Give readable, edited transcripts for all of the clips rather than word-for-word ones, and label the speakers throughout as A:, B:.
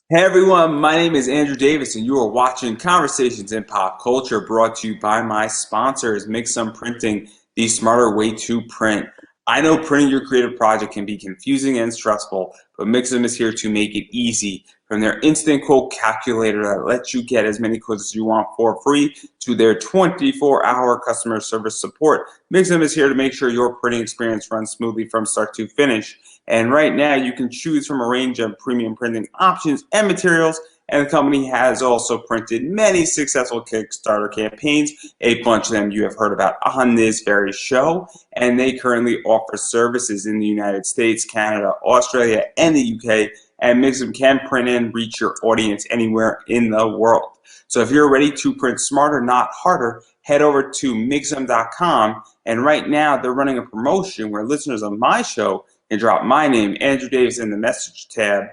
A: Hey everyone, my name is Andrew Davis, and you are watching Conversations in Pop Culture, brought to you by my sponsors, Make Some Printing, the smarter way to print. I know printing your creative project can be confusing and stressful, but Mixum is here to make it easy. From their instant quote calculator that lets you get as many quotes as you want for free to their 24-hour customer service support, Mixum is here to make sure your printing experience runs smoothly from start to finish. And right now, you can choose from a range of premium printing options and materials. And the company has also printed many successful Kickstarter campaigns, a bunch of them you have heard about on this very show. And they currently offer services in the United States, Canada, Australia, and the UK. And Mixum can print and reach your audience anywhere in the world. So if you're ready to print smarter, not harder, head over to Mixum.com. And right now, they're running a promotion where listeners of my show and drop my name, Andrew Davis, in the message tab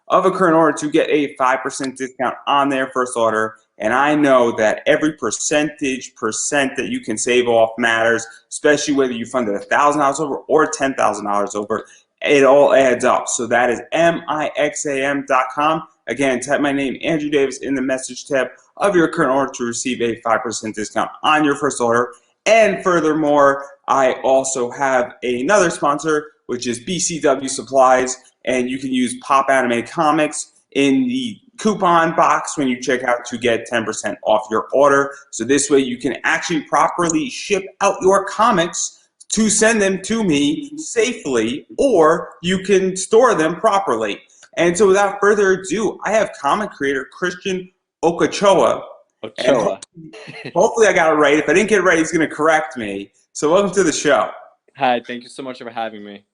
A: of a current order to get a 5% discount on their first order. And I know that every percent that you can save off matters, especially whether you funded $1,000 over or $10,000 over. It all adds up. So that is mixam.com. Again, type my name, Andrew Davis, in the message tab of your current order to receive a 5% discount on your first order. And furthermore, I also have another sponsor, which is BCW Supplies, and you can use Pop Anime Comics in the coupon box when you check out to get 10% off your order. So this way you can actually properly ship out your comics to send them to me safely, or you can store them properly. And so without further ado, I have comic creator Christian Ochoa, and
B: Ochoa.
A: hopefully I got it right. If I didn't get it right, he's going to correct me. So welcome to the show.
B: Hi, thank you so much for having me.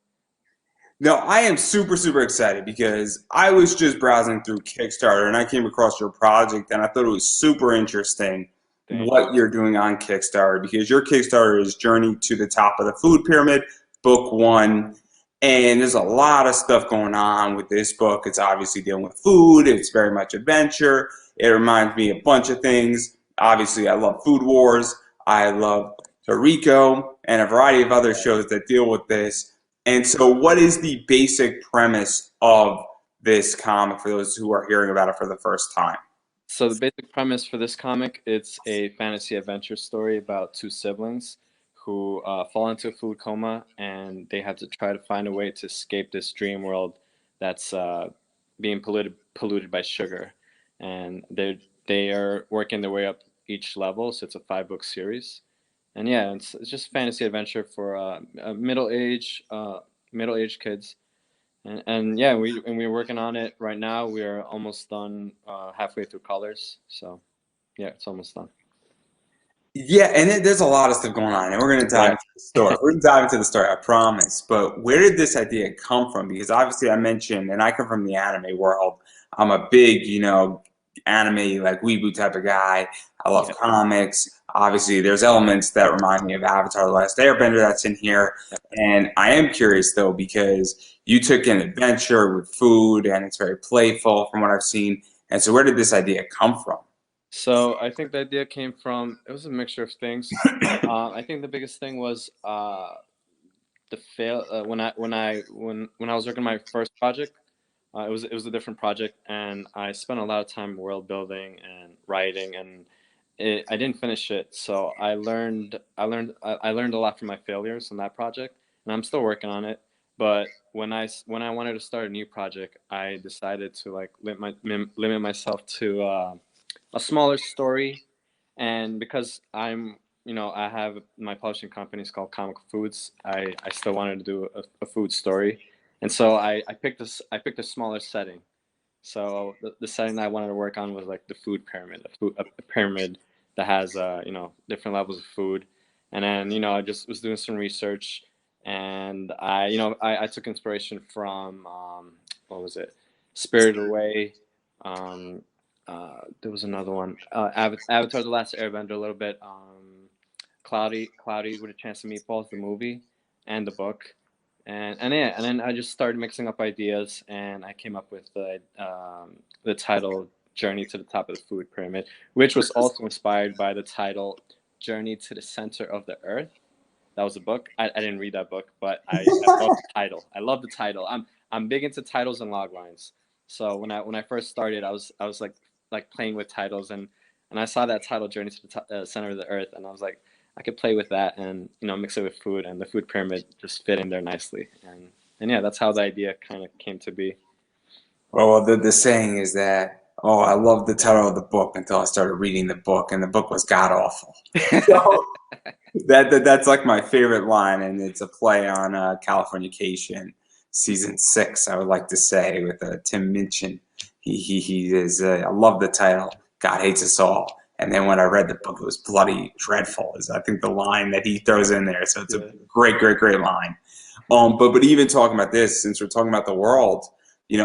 A: No, I am super, super excited because I was just browsing through Kickstarter and I came across your project and I thought it was super interesting
B: Thank you.
A: what you're doing on Kickstarter, because your Kickstarter is Journey to the Top of the Food Pyramid, book one. And there's a lot of stuff going on with this book. It's obviously dealing with food, it's very much adventure. It reminds me of a bunch of things. Obviously, I love Food Wars, I love Toriko, and a variety of other shows that deal with this. And so, what is the basic premise of this comic for those who are hearing about it for the first time?
B: So the basic premise for this comic, it's a fantasy adventure story about two siblings who fall into a food coma, and they have to try to find a way to escape this dream world that's being polluted by sugar. And they are working their way up each level, so it's a 5 book series. And yeah, it's just fantasy adventure for middle age kids. And yeah, we're working on it right now. We're almost done, halfway through colors. So yeah, it's almost done.
A: Yeah, and there's a lot of stuff going on, and we're going to dive
B: Right.
A: into the story. We're going to dive into the story, I promise. But where did this idea come from? Because obviously, I mentioned, and I come from the anime world. I'm a big, anime like weeaboo type of guy. I love
B: Yeah.
A: comics. Obviously, there's elements that remind me of Avatar: The Last Airbender that's in here.
B: Yeah.
A: And I am curious though, because you took an adventure with food, and it's very playful from what I've seen. And so, where did this idea come from?
B: So I think the idea came from, it was a mixture of things. I think the biggest thing was the fail when I was working on my first project. It was a different project, and I spent a lot of time world building and writing, and I didn't finish it. So I learned a lot from my failures in that project, and I'm still working on it. But when I wanted to start a new project, I decided to like limit myself to a smaller story, and because I have my publishing company is called Comic Foods. I still wanted to do a food story, and so I picked a smaller setting. So the setting that I wanted to work on was like the food pyramid, a pyramid that has different levels of food. And then I just was doing some research, and I took inspiration from what was it, Spirited Away. Um, there was another one, Avatar: The Last Airbender, a little bit. Cloudy with a Chance of Meatballs, the movie, and the book. And yeah, and then I just started mixing up ideas, and I came up with the title "Journey to the Top of the Food Pyramid," which was also inspired by the title "Journey to the Center of the Earth." That was a book. I didn't read that book, but I love the title. I love the title. I'm big into titles and log lines. So when I first started, I was like playing with titles, and I saw that title, Journey to the Center of the Earth, and I was like, I could play with that and mix it with food, and the food pyramid just fit in there nicely, and yeah, that's how the idea kind of came to be.
A: Well, the saying is that, oh, I loved the title of the book until I started reading the book, and the book was god awful. So that's like my favorite line, and it's a play on Californication, season 6. I would like to say with Tim Minchin. He is. I love the title. God hates us all. And then when I read the book, it was bloody dreadful. Is I think the line that he throws in there. So it's a
B: Yeah.
A: great line. But even talking about this, since we're talking about the world,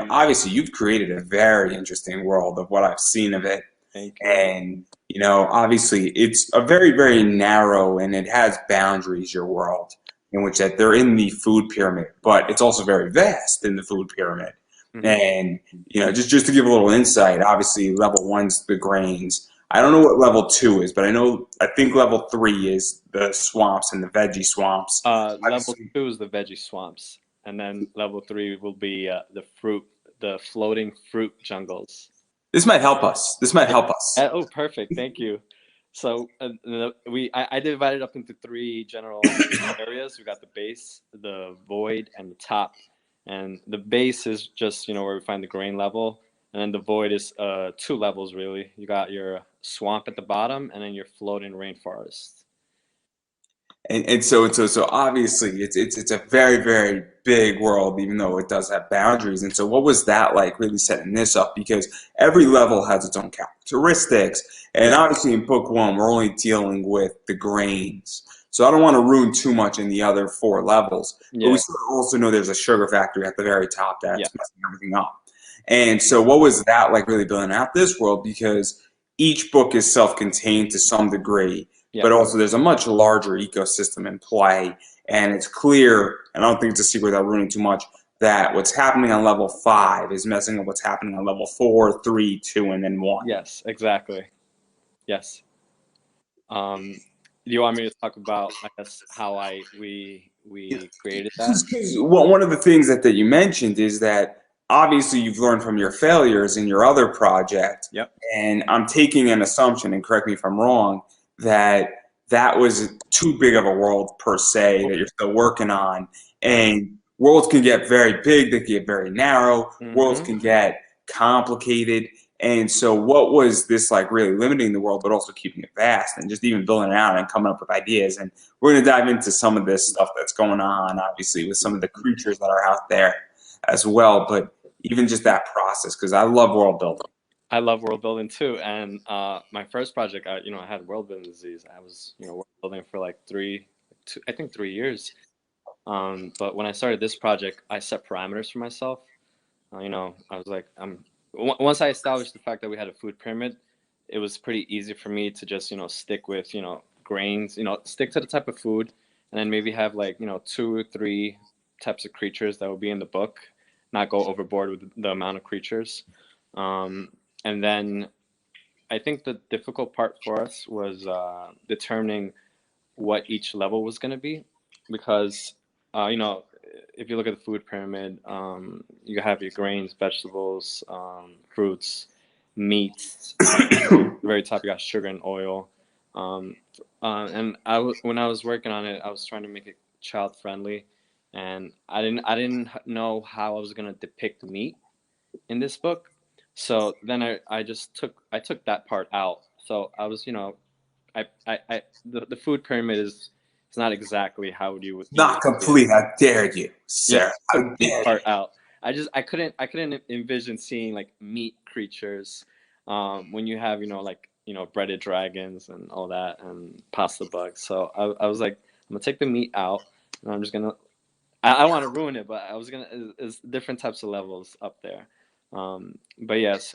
A: obviously you've created a very interesting world of what I've seen of it.
B: Thank you.
A: And, obviously it's a very narrow and it has boundaries, your world, in which that they're in the food pyramid, but it's also very vast in the food pyramid.
B: Mhm.
A: And, just to give a little insight, obviously level 1's the grains. I don't know what level 2 is, but I think level 3 is the swamps and the veggie swamps.
B: Level
A: Obviously,
B: 2 is the veggie swamps, and then level 3 will be the floating fruit jungles.
A: this might help us. This might
B: Yeah.
A: help us.
B: Oh, perfect. Thank you. So I divided up into three general areas. We got the base, the void, and the top. And the base is just where we find the grain level, and then the void is two levels really. You got your swamp at the bottom, and then your floating rainforest.
A: And so obviously it's a very big world, even though it does have boundaries. And so what was that like, really setting this up? Because every level has its own characteristics, and
B: Yeah.
A: obviously in book 1 we're only dealing with the grains. So I don't want to ruin too much in the other 4 levels, but we
B: Yeah.
A: sort of also know there's a sugar factory at the very top
B: Yeah.
A: that's messing everything up. And so what was that like, really building out this world? Because each book is self-contained to some degree,
B: Yeah.
A: but also there's a much larger ecosystem in play. And it's clear, and I don't think it's a secret without ruining too much, that what's happening on level 5 is messing up what's happening on level 4, 3, 2, and then 1.
B: Yes. Exactly. Yes. Do you want me to talk about, I guess, how we created that?
A: Because one of the things that you mentioned is that obviously you've learned from your failures in your other project,
B: Yep.
A: and I'm taking an assumption, and correct me if I'm wrong, that that was too big of a world per se that you're still working on, and worlds can get very big, they can get very narrow, worlds
B: Mm-hmm.
A: can get complicated. And so what was this like, really limiting the world but also keeping it vast and just even building it out and coming up with ideas? And we're going to dive into some of this stuff that's going on, obviously, with some of the creatures that are out there as well. But even just that process, because I love world building.
B: I love world building too, and my first project, I had world building disease. I was, world building for like I think 3 years. But when I started this project, I set parameters for myself. I was like, once I established the fact that we had a food pyramid, it was pretty easy for me to just, stick with, grains, stick to the type of food, and then maybe have like, 2 or 3 types of creatures that would be in the book, not go overboard with the amount of creatures. Um, and then I think the difficult part for us was determining what each level was going to be, because uh, you know if you look at the food pyramid, you have your grains, vegetables, fruits, meats. At the very top, you got sugar and oil. Um, and when I was working on it, I was trying to make it child friendly, and I didn't know how I was going to depict meat in this book. So then I just took that part out. So I was, the food pyramid is not exactly how you would
A: Not
B: see it.
A: complete. How dare you,
B: Yeah,
A: sir?
B: took
A: How
B: the meat
A: dare you?
B: part out. I couldn't envision seeing like meat creatures, when you have like breaded dragons and all that and pasta bugs. So I was like, I'm gonna take the meat out, and I'm just gonna. I don't want to ruin it, but I was gonna is different types of levels up there. But yes,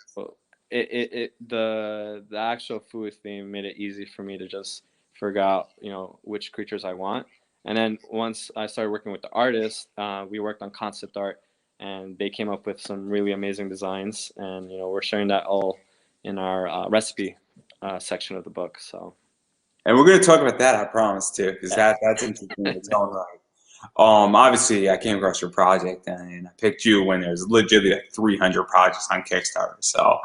B: the actual food theme made it easy for me to just figure out which creatures I want. And then once I started working with the artist, we worked on concept art, and they came up with some really amazing designs. And we're sharing that all in our recipe section of the book. So
A: And we're going to talk about that, I promise, too, because
B: yes.
A: that's interesting in its own right. Obviously, I came across your project and I picked you when there's legitimately like 300 projects on Kickstarter. So,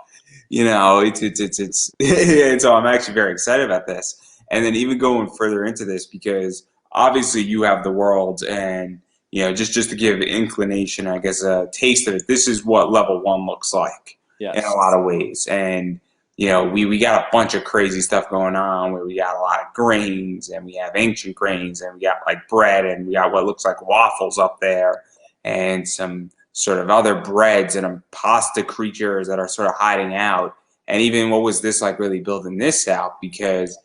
A: and so I'm actually very excited about this. And then even going further into this because obviously you have the world and just to give inclination, I guess a taste of it. This is what level one looks like in a
B: Yes.
A: lot of ways, and we got a bunch of crazy stuff going on where we got a lot of grains and we have ancient grains and we got like bread and we got what looks like waffles up there and some sort of other breads and pasta creatures that are sort of hiding out. And even what was this like really building this out because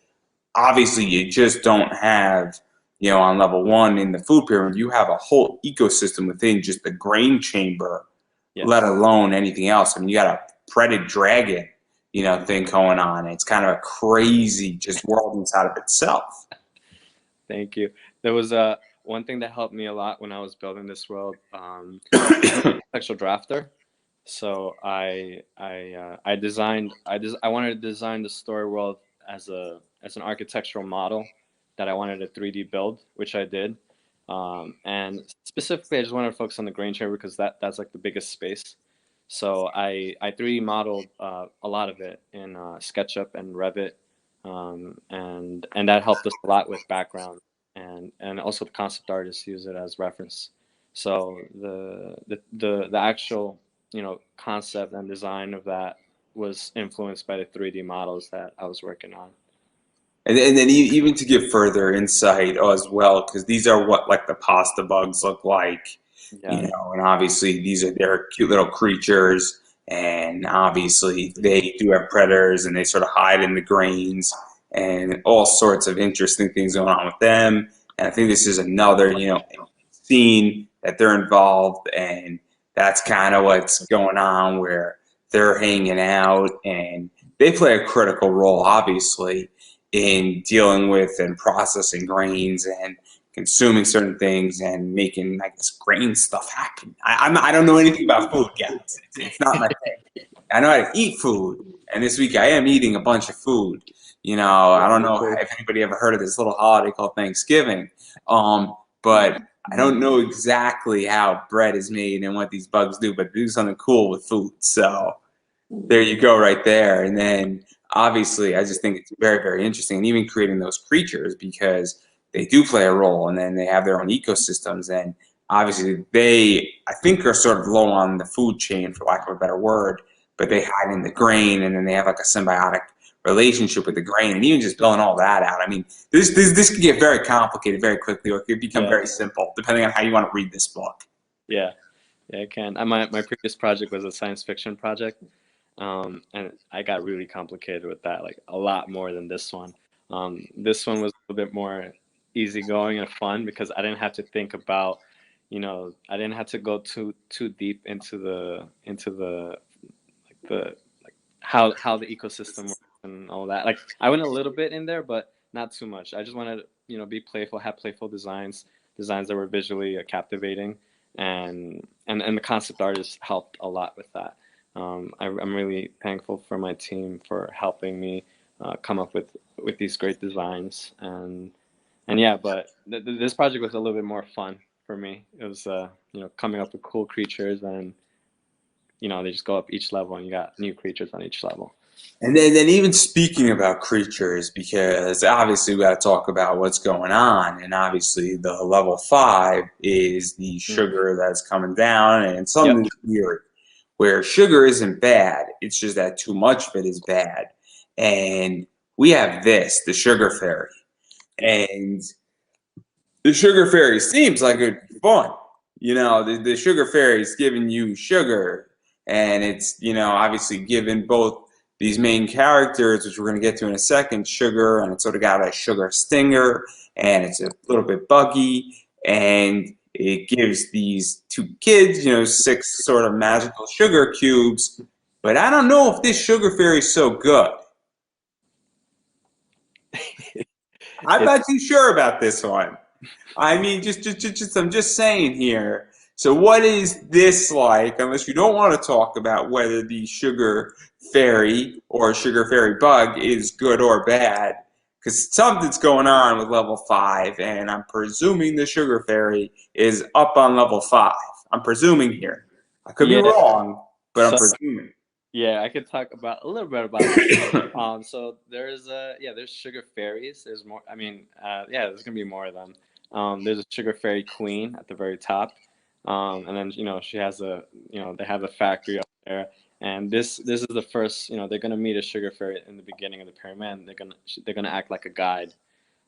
A: obviously you just don't have on level one in the food pyramid you have a whole ecosystem within just the grain chamber, let
B: Yes.
A: alone anything else. I mean, you got a predator dragon thing going on. It's kind of a crazy just world inside of itself.
B: Thank you. There was one thing that helped me a lot when I was building this world. Textual drafter. So I wanted to design the story world as an architectural model that I wanted a 3D build, which I did. And specifically, I just wanted to focus on the grain chamber because that's like the biggest space. So I 3D modeled a lot of it in SketchUp and Revit, and that helped us a lot with background and also the concept artists use it as reference. So the actual concept and design of that was influenced by the 3D models that I was working on.
A: And then even to give further insight as well, because these are what like the pasta bugs look like,
B: Yeah.
A: and obviously they're cute little creatures, and obviously they do have predators, and they sort of hide in the grains, and all sorts of interesting things going on with them. And I think this is another scene that they're involved, and that's kind of what's going on where they're hanging out, and they play a critical role, obviously in dealing with and processing grains and consuming certain things and making, I guess, grain stuff happen. I don't know anything about food, guys. It's not my thing. I know how to eat food, and this week I am eating a bunch of food. I don't know if anybody ever heard of this little holiday called Thanksgiving, but I don't know exactly how bread is made and what these bugs do, but they do something cool with food. So there you go right there. And then obviously I just think it's very, very interesting, and even creating those creatures because they do play a role and then they have their own ecosystems. And obviously they, I think, are sort of low on the food chain, for lack of a better word, but they hide in the grain and then they have like a symbiotic relationship with the grain. And even just building all that out, I mean, this could get very complicated very quickly, or it could become very simple depending on how you want to read this book.
B: Yeah, yeah, it can. My previous project was a science fiction project, and I got really complicated with that, like a lot more than this one. This one was a little bit more easygoing and fun because I didn't have to think about, I didn't have to go too deep into the like how the ecosystem works and all that. Like I went a little bit in there, but not too much. I just wanted to be playful, have playful designs that were visually captivating, and the concept artist helped a lot with that. I'm really thankful for my team for helping me come up with these great designs, and yeah, but this project was a little bit more fun for me. It was coming up with cool creatures, and they just go up each level and you got new creatures on each level.
A: And then even speaking about creatures, because obviously we got to talk about what's going on, and obviously the level 5 is the sugar that's coming down, and it's something weird where sugar isn't bad, it's just that too much of it is bad. And we have this, the sugar fairy, and the sugar fairy seems like it'd be fun. The sugar fairy is giving you sugar, and it's obviously giving both these main characters, which we're going to get to in a second, sugar, and it's sort of got a sugar stinger, and it's a little bit buggy, and it gives these two kids, 6 sort of magical sugar cubes. But I don't know if this sugar fairy is so good. I'm not too sure about this one. I mean, just I'm just saying here. So what is this like, unless you don't want to talk about whether the sugar fairy or sugar fairy bug is good or bad? because something's going on with level 5, and I'm presuming the sugar fairy is up on level 5. I'm presuming here. I could be
B: Yeah.
A: wrong, but I'm
B: So
A: presuming.
B: yeah, I could talk about a little bit about that. So there's there's sugar fairies. There's more. I mean, yeah, there's gonna be more of them. There's a sugar fairy queen at the very top, and then she has they have a factory up there. And this is the first. They're gonna meet a sugar fairy in the beginning of the pyramid. And they're gonna act like a guide.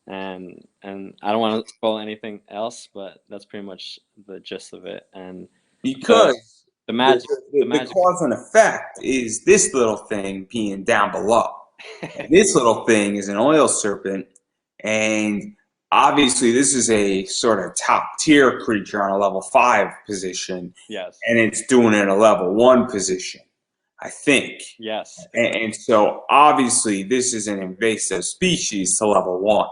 B: And I don't want to spoil anything else, but that's pretty much the gist of it. And the
A: Because
B: the
A: the,
B: magic the
A: the
B: magic.
A: cause and effect is this little thing being down below. And this little thing is an oil serpent, and obviously this is a sort of top tier creature on a level 5 position,
B: Yes.
A: and it's doing it at a level 1 position, I think.
B: Yes.
A: And so obviously this is an invasive species to level 1.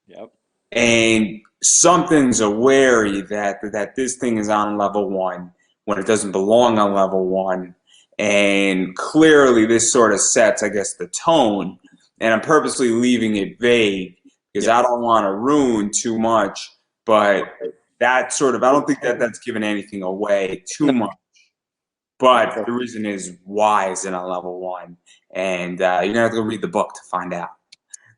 B: Yep.
A: And something's wary that this thing is on level 1 when it doesn't belong on level 1. And clearly this sort of sets, I guess, the tone. And I'm purposely leaving it vague because
B: Yep.
A: I don't want to ruin too much, but that sort of, I don't think that that's giving anything away too
B: No,
A: much.
B: of
A: But
B: course.
A: the reason is why is it on level 1, and you're gonna have to go read the book to find out.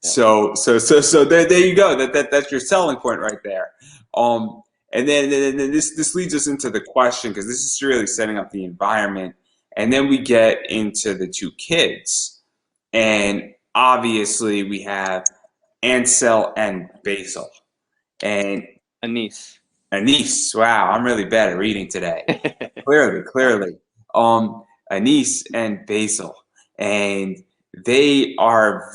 B: Yeah.
A: So there you go. That's your selling point right there. Um, and then this leads us into the question, because this is really setting up the environment, and then we get into the two kids, and obviously we have Ansel and Basil, and
B: Anise.
A: Anise. Wow, I'm really bad at reading today. Clearly. Um, Anise and Basil, and they're a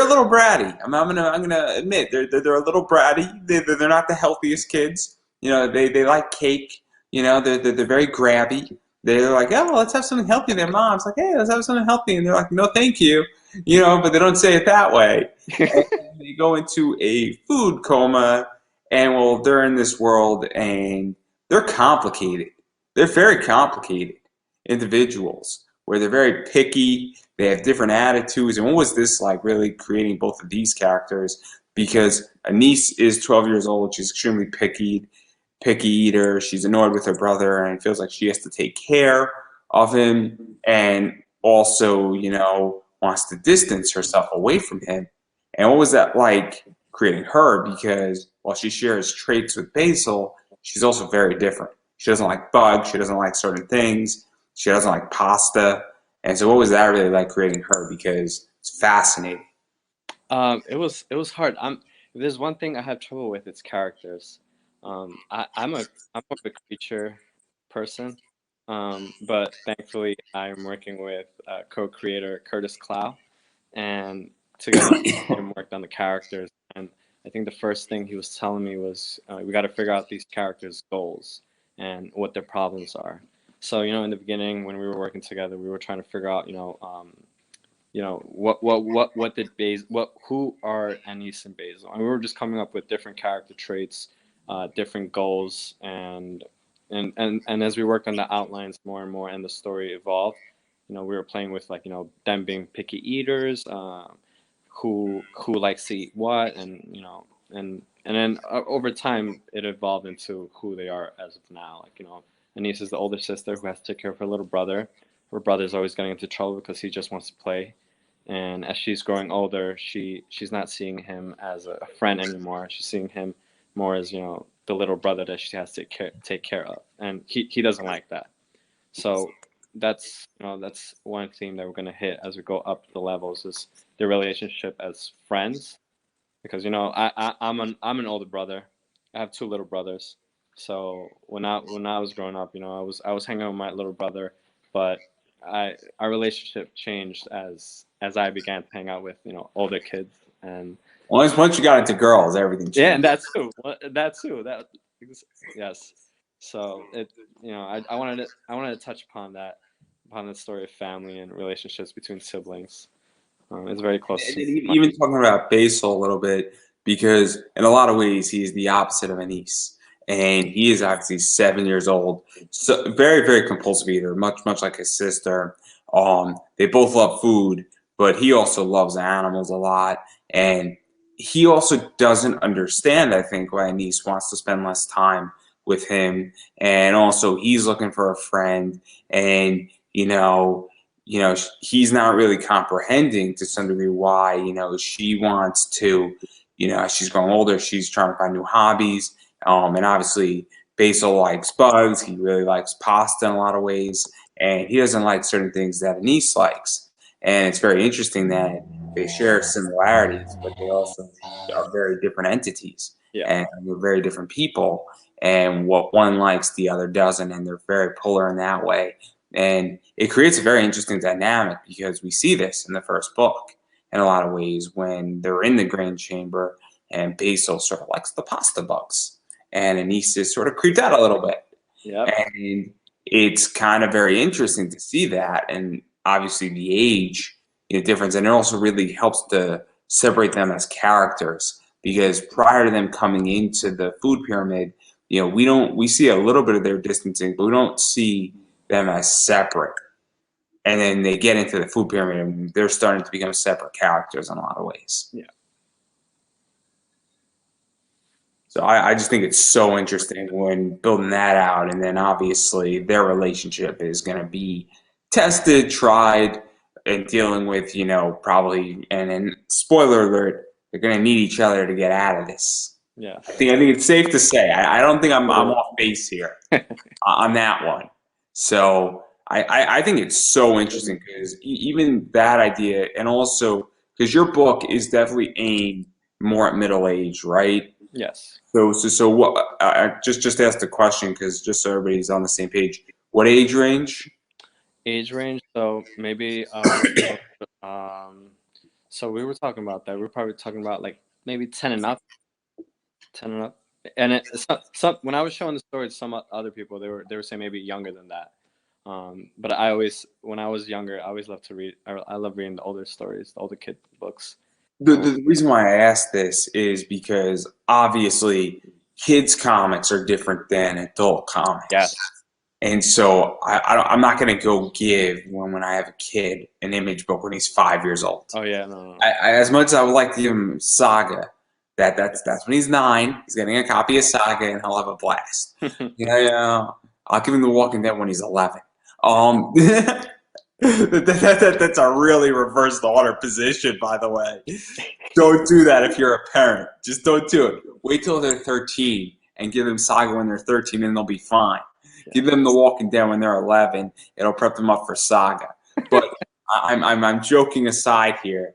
A: little bratty. I'm gonna admit they're a little bratty. They're not the healthiest kids. They like cake. They're very grabby. They're like, oh, let's have something healthy. Their mom's like, hey, let's have something healthy, and they're like, no, thank you. But they don't say it that way. And they go into a food coma, and well, they're in this world, and they're complicated. They're very complicated individuals where they're very picky. They have different attitudes. And what was this like, really creating both of these characters? Because Anise is 12 years old. She's extremely picky eater. She's annoyed with her brother and feels like she has to take care of him, and also, wants to distance herself away from him. And what was that like creating her? Because while she shares traits with Basil, she's also very different. She doesn't like bugs. She doesn't like certain things. She doesn't like pasta. And so what was that really like creating her? Because it's fascinating.
B: It was hard. If there's one thing I have trouble with, it's characters. I'm more of a creature person, but thankfully I'm working with co-creator Curtis Clow, and together we worked on the characters. And I think the first thing he was telling me was we got to figure out these characters' goals and what their problems are. So in the beginning when we were working together, we were trying to figure out what did Basil, who are Anise and Basil, and we were just coming up with different character traits, different goals, and as we worked on the outlines more and more, and the story evolved, we were playing with them being picky eaters, who likes to eat what, and then over time it evolved into who they are as of now. Anise is the older sister who has to take care of her little brother. Her brother's always getting into trouble because he just wants to play. And as she's growing older, she's not seeing him as a friend anymore. She's seeing him more as the little brother that she has to take care of, and he doesn't like that. So that's one theme that we're gonna hit as we go up the levels, is their relationship as friends. Because I'm an older brother. I have two little brothers. So when I was growing up, I was hanging out with my little brother, but our relationship changed as I began to hang out with older kids. And
A: Once you got into girls, everything
B: yeah, and
A: changed.
B: that yes. So I wanted to touch upon the story of family and relationships between siblings. It's very close
A: And
B: to
A: then
B: my.
A: even talking about Basil a little bit, because in a lot of ways he is the opposite of Anise, and he is actually 7 years old. So very, very compulsive eater, much like his sister. They both love food, but he also loves animals a lot, and he also doesn't understand, I think, why Anise wants to spend less time with him, and also he's looking for a friend, and he's not really comprehending to some degree why she wants to, as she's growing older, she's trying to find new hobbies, and obviously Basil likes bugs, he really likes pasta in a lot of ways, and he doesn't like certain things that Anise likes, and it's very interesting that they share similarities, but they also are very different entities
B: Yeah.
A: and they're very different people. And what one likes, the other doesn't, and they're very polar in that way. And it creates a very interesting dynamic because we see this in the first book in a lot of ways when they're in the grain chamber and Basil sort of likes the pasta bugs and Anise is sort of creeped out a little bit.
B: Yep.
A: And it's kind of very interesting to see that. And obviously the age difference, and it also really helps to separate them as characters because prior to them coming into the food pyramid, we see a little bit of their distancing, but we don't see them as separate. And then they get into the food pyramid and they're starting to become separate characters in a lot of ways.
B: Yeah.
A: So I just think it's so interesting when building that out, and then obviously their relationship is going to be tested, tried, and dealing with, probably, and then spoiler alert, they're going to need each other to get out of this.
B: Yeah.
A: I think it's safe to say. I don't think I'm off base here on that one. So I think it's so interesting because even that idea, and also because your book is definitely aimed more at middle age, right?
B: Yes.
A: So what? Just ask the question because just so everybody's on the same page. What age range?
B: Age range. So maybe so we were talking about that. We were probably talking about like maybe 10 and up. 10 and up. And some when I was showing the story to some other people, they were saying maybe younger than that. But when I was younger, I always loved to read. I love reading the older stories, the older kid books.
A: The reason why I ask this is because obviously kids comics are different than adult comics.
B: Yes.
A: And so I'm not going to go give when I have a kid an image book when he's 5 years old.
B: Oh yeah, no.
A: As much as I would like to give him Saga, that's when he's 9. He's getting a copy of Saga and he'll have a blast. Yeah. I'll give him The Walking Dead when he's 11. That's a really reversed order position, by the way. Don't do that if you're a parent. Just don't do it. Wait till they're 13 and give them Saga when they're 13 and they'll be fine. Yeah. Give them The Walking Dead when they're 11. It'll prep them up for Saga. But I'm joking aside here.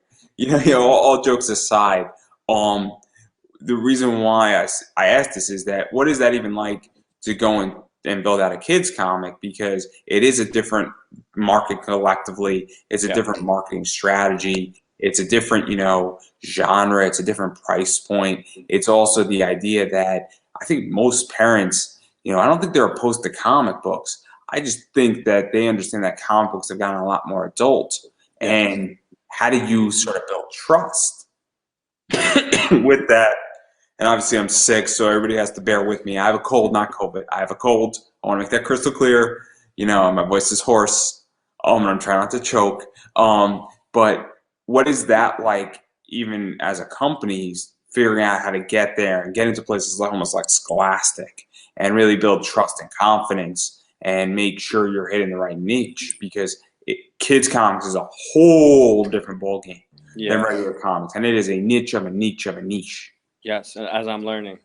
A: All jokes aside. The reason why I asked this is that what is that even like to go and build out a kids comic, because it is a different market collectively. It's a different marketing strategy. It's a different, genre. It's a different price point. It's also the idea that I think most parents, I don't think they're opposed to comic books. I just think that they understand that comic books have gotten a lot more adult. And how do you sort of build trust with that? And obviously I'm sick, so everybody has to bear with me. I have a cold, not COVID. I have a cold. I want to make that crystal clear. My voice is hoarse. And I'm trying not to choke. But what is that like, even as a company, figuring out how to get there and get into places almost like Scholastic and really build trust and confidence and make sure you're hitting the right niche, because kids comics is a whole different ballgame than regular comics, and it is a niche of a niche of a niche.
B: Yes, as I'm learning.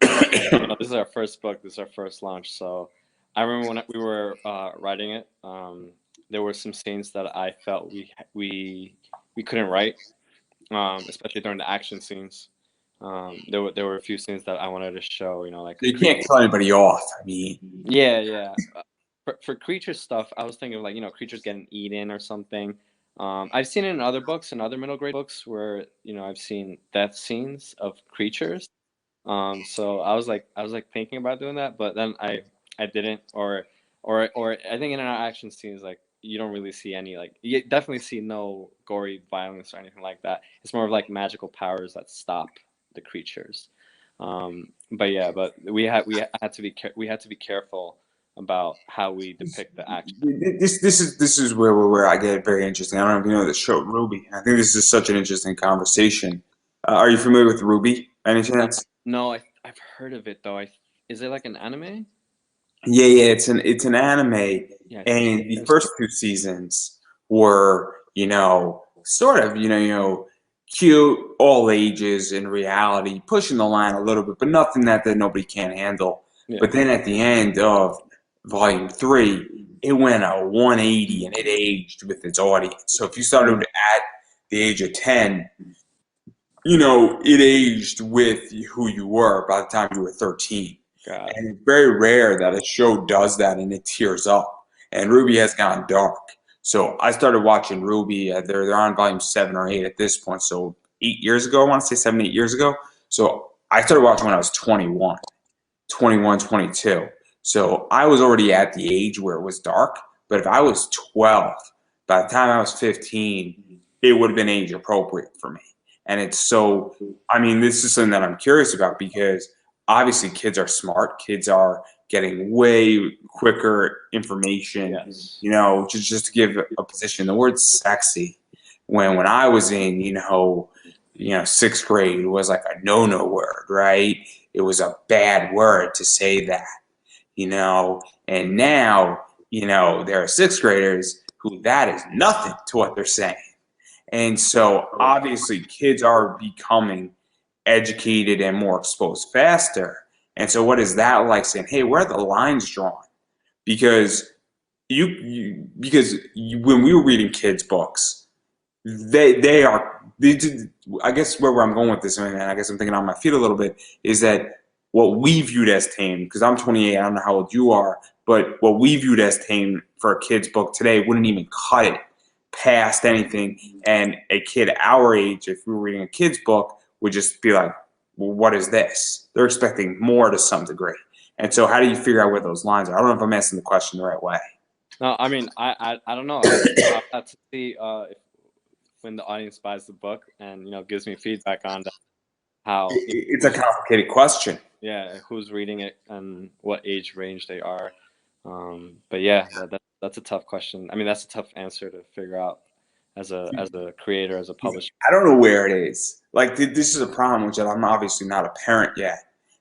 B: This is our first book. This is our first launch. So I remember when we were writing it, there were some scenes that I felt we couldn't write, especially during the action scenes. There were a few scenes that I wanted to show. Like
A: you can't kill anybody off. I mean,
B: yeah. For creature stuff, I was thinking of like creatures getting eaten or something. I've seen it in other books, in other middle grade books, where I've seen death scenes of creatures. So I was like thinking about doing that, but then I didn't, or I think in our action scenes, like you don't really see any, like you definitely see no gory violence or anything like that. It's more of like magical powers that stop the creatures. But we had to be careful about how we depict the action.
A: This is where I get very interesting. I don't know if you know the show Ruby. I think this is such an interesting conversation Are you familiar with Ruby, by any
B: Uh,
A: chance?
B: no, I've heard of it though. Is it like an anime?
A: Yeah, yeah, it's an anime,
B: Yeah, I think
A: and the
B: there's.
A: first two seasons were, sort of, cute, all ages in reality, pushing the line a little bit, but nothing that nobody can't handle.
B: Yeah.
A: But then at the end of volume three, it went a 180 and it aged with its audience. So if you started at the age of 10, it aged with who you were by the time you were 13.
B: God.
A: And it's very rare that a show does that and it tears up. And Ruby has gone dark. So I started watching Ruby. They're on volume 7 or 8 at this point. So 8 years ago, I want to say 7, 8 years ago. So I started watching when I was 21, 21, 22. So I was already at the age where it was dark. But if I was 12, by the time I was 15, it would have been age appropriate for me. And it's so, I mean, this is something that I'm curious about because obviously kids are smart. Kids are getting way quicker information.
B: Yes.
A: Just to give a position, the word sexy, when I was in, sixth grade was like a no-no word, right? It was a bad word to say that, and now, there are sixth graders who that is nothing to what they're saying. And so obviously kids are becoming educated and more exposed faster. And so what is that like saying, hey, where are the lines drawn? Because when we were reading kids' books, I guess where I'm going with this, and I guess I'm thinking on my feet a little bit, is that what we viewed as tame, because I'm 28, I don't know how old you are, but what we viewed as tame for a kid's book today wouldn't even cut it past anything. And a kid our age, if we were reading a kid's book, would just be like, well, what is this? They're expecting more to some degree. And so how do you figure out where those lines are? I don't know if I'm asking the question the right way.
B: No, I mean, I don't know. I'll have to see if, when the audience buys the book and gives me feedback on how
A: It's a
B: who's
A: complicated question.
B: yeah who's reading it and what age range they are. But yeah, that's a tough question. I mean, that's a tough answer to figure out as a creator, as a publisher.
A: I don't know where it is. Like this is a problem, which I'm obviously not a parent yet,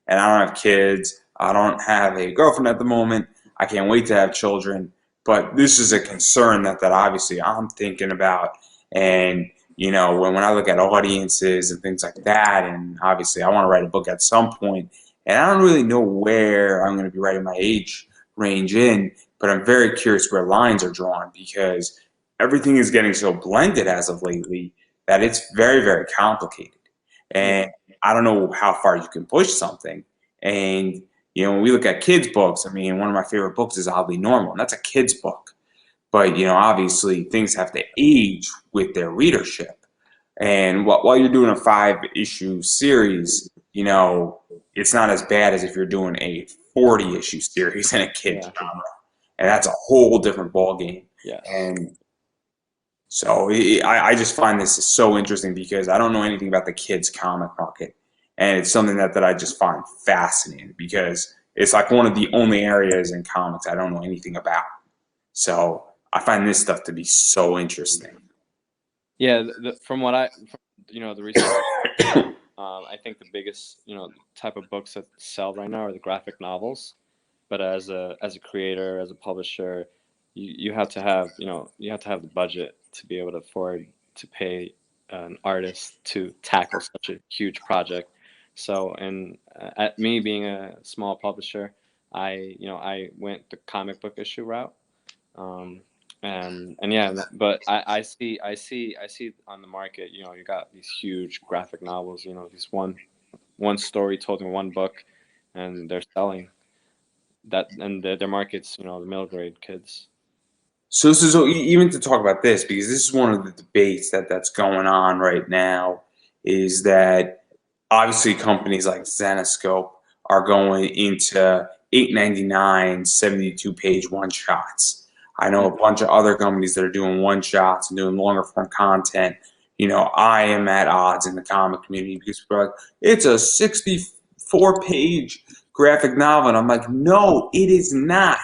A: and I don't have kids. I don't have a girlfriend at the moment. I can't wait to have children, but this is a concern that obviously I'm thinking about. And when I look at audiences and things like that, and obviously I want to write a book at some point, and I don't really know where I'm going to be writing my age range in, but I'm very curious where lines are drawn because everything is getting so blended as of lately that it's very, very complicated.
B: Yeah.
A: And I don't know how far you can push something. And, when we look at kids' books, I mean, one of my favorite books is Oddly Normal, and that's a kid's book. But, obviously things have to age with their readership. And while you're doing a 5-issue series, it's not as bad as if you're doing a 40-issue series in a kid's
B: Yeah.
A: genre. And that's a whole different ballgame.
B: Yes.
A: And so I just find this is so interesting because I don't know anything about the kids comic market, and it's something that I just find fascinating because it's like one of the only areas in comics I don't know anything about. So I find this stuff to be so interesting.
B: Yeah. From the research, I think the biggest type of books that sell right now are the graphic novels. But as a creator, as a publisher, you have to have the budget to be able to afford to pay an artist to tackle such a huge project. So, and at me being a small publisher, I went the comic book issue route. Um, and yeah, but I see on the market, you got these huge graphic novels, these one story told in one book, and they're selling that, and their markets, the middle grade kids.
A: So even to talk about this, because this is one of the debates that's going on right now, is that obviously companies like Zenoscope are going into 8.99, 72-page one shots. I know a bunch of other companies that are doing one shots and doing longer form content. I am at odds in the comic community because people are like, it's a 64-page graphic novel. And I'm like, no, it is not.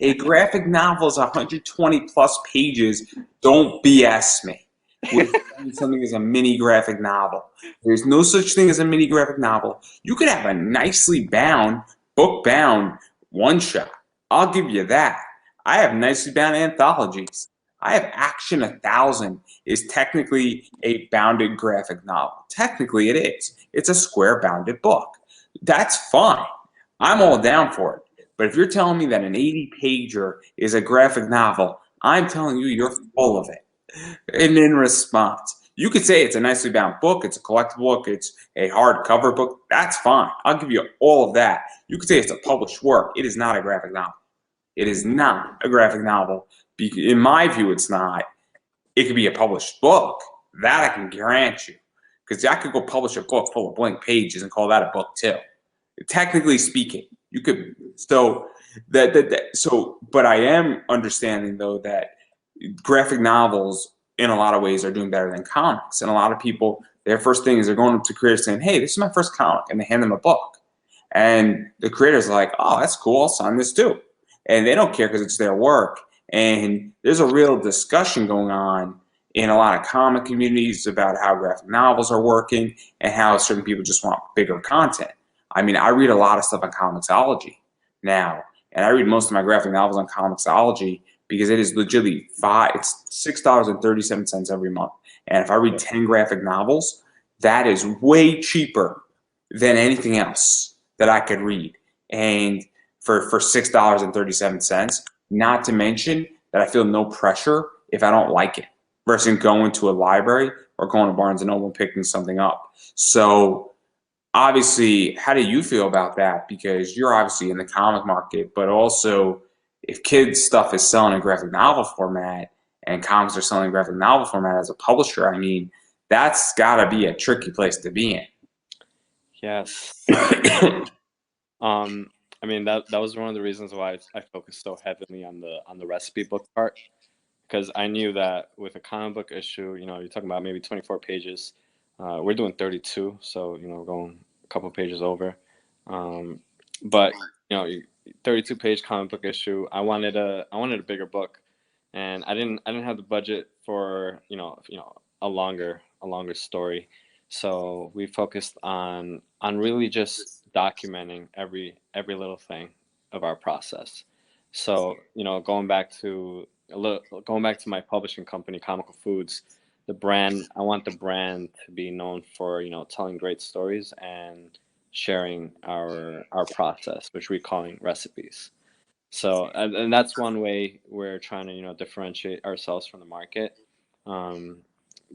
A: A graphic novel is 120 plus pages. Don't BS me. with something as a mini graphic novel. There's no such thing as a mini graphic novel. You could have a nicely bound, book bound one shot. I'll give you that. I have nicely bound anthologies. I have Action 1000 is technically a bounded graphic novel. Technically, it is. It's a square bounded book. That's fine. I'm all down for it. But if you're telling me that an 80 pager is a graphic novel, I'm telling you, you're full of it. And in response, you could say it's a nicely bound book, it's a collectible book, it's a hardcover book. That's fine. I'll give you all of that. You could say it's a published work. It is not a graphic novel. It is not a graphic novel. In my view, it's not. It could be a published book. That I can grant you. Because I could go publish a book full of blank pages and call that a book too. Technically speaking, you could. So but I am understanding though that graphic novels in a lot of ways are doing better than comics. And a lot of people, their first thing is they're going up to creators saying, "Hey, this is my first comic," and they hand them a book. And the creator's like, "Oh, that's cool. I'll sign this too." And they don't care because it's their work. And there's a real discussion going on in a lot of comic communities about how graphic novels are working and how certain people just want bigger content. I mean, I read a lot of stuff on Comixology now, and I read most of my graphic novels on Comixology because it is legitimately it's $6.37 every month. And if I read 10 graphic novels, that is way cheaper than anything else that I could read. And for $6.37, not to mention that I feel no pressure if I don't like it versus going to a library or going to Barnes and Noble and picking something up. So obviously, how do you feel about that? Because you're obviously in the comic market, but also if kids stuff is selling in graphic novel format and comics are selling in graphic novel format as a publisher, I mean, that's got to be a tricky place to be in.
B: Yes. I mean that was one of the reasons why I focused so heavily on the recipe book part, because I knew that with a comic book issue, you know, you're talking about maybe 24 pages. We're doing 32, so you know, we're going a couple pages over. But you know, 32-page comic book issue. I wanted a bigger book, and I didn't have the budget for a longer story. So we focused on really just documenting every little thing of our process. So you know, going back to my publishing company, Comical Foods, the brand. I want the brand to be known for, you know, telling great stories and sharing our process, which we're calling recipes. So and that's one way we're trying to, you know, differentiate ourselves from the market. Um,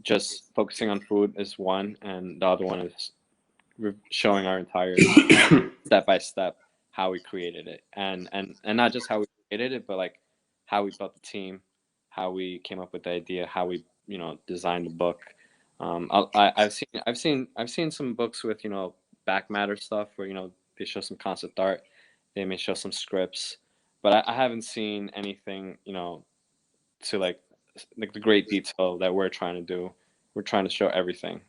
B: just focusing on food is one, and the other one is showing our entire step by step how we created it, and not just how we created it, but like how we built the team, how we came up with the idea, how we, you know, designed the book. I've seen some books with, you know, back matter stuff where, you know, they show some concept art, they may show some scripts, but I haven't seen anything, you know, to like the great detail that we're trying to do. We're trying to show everything.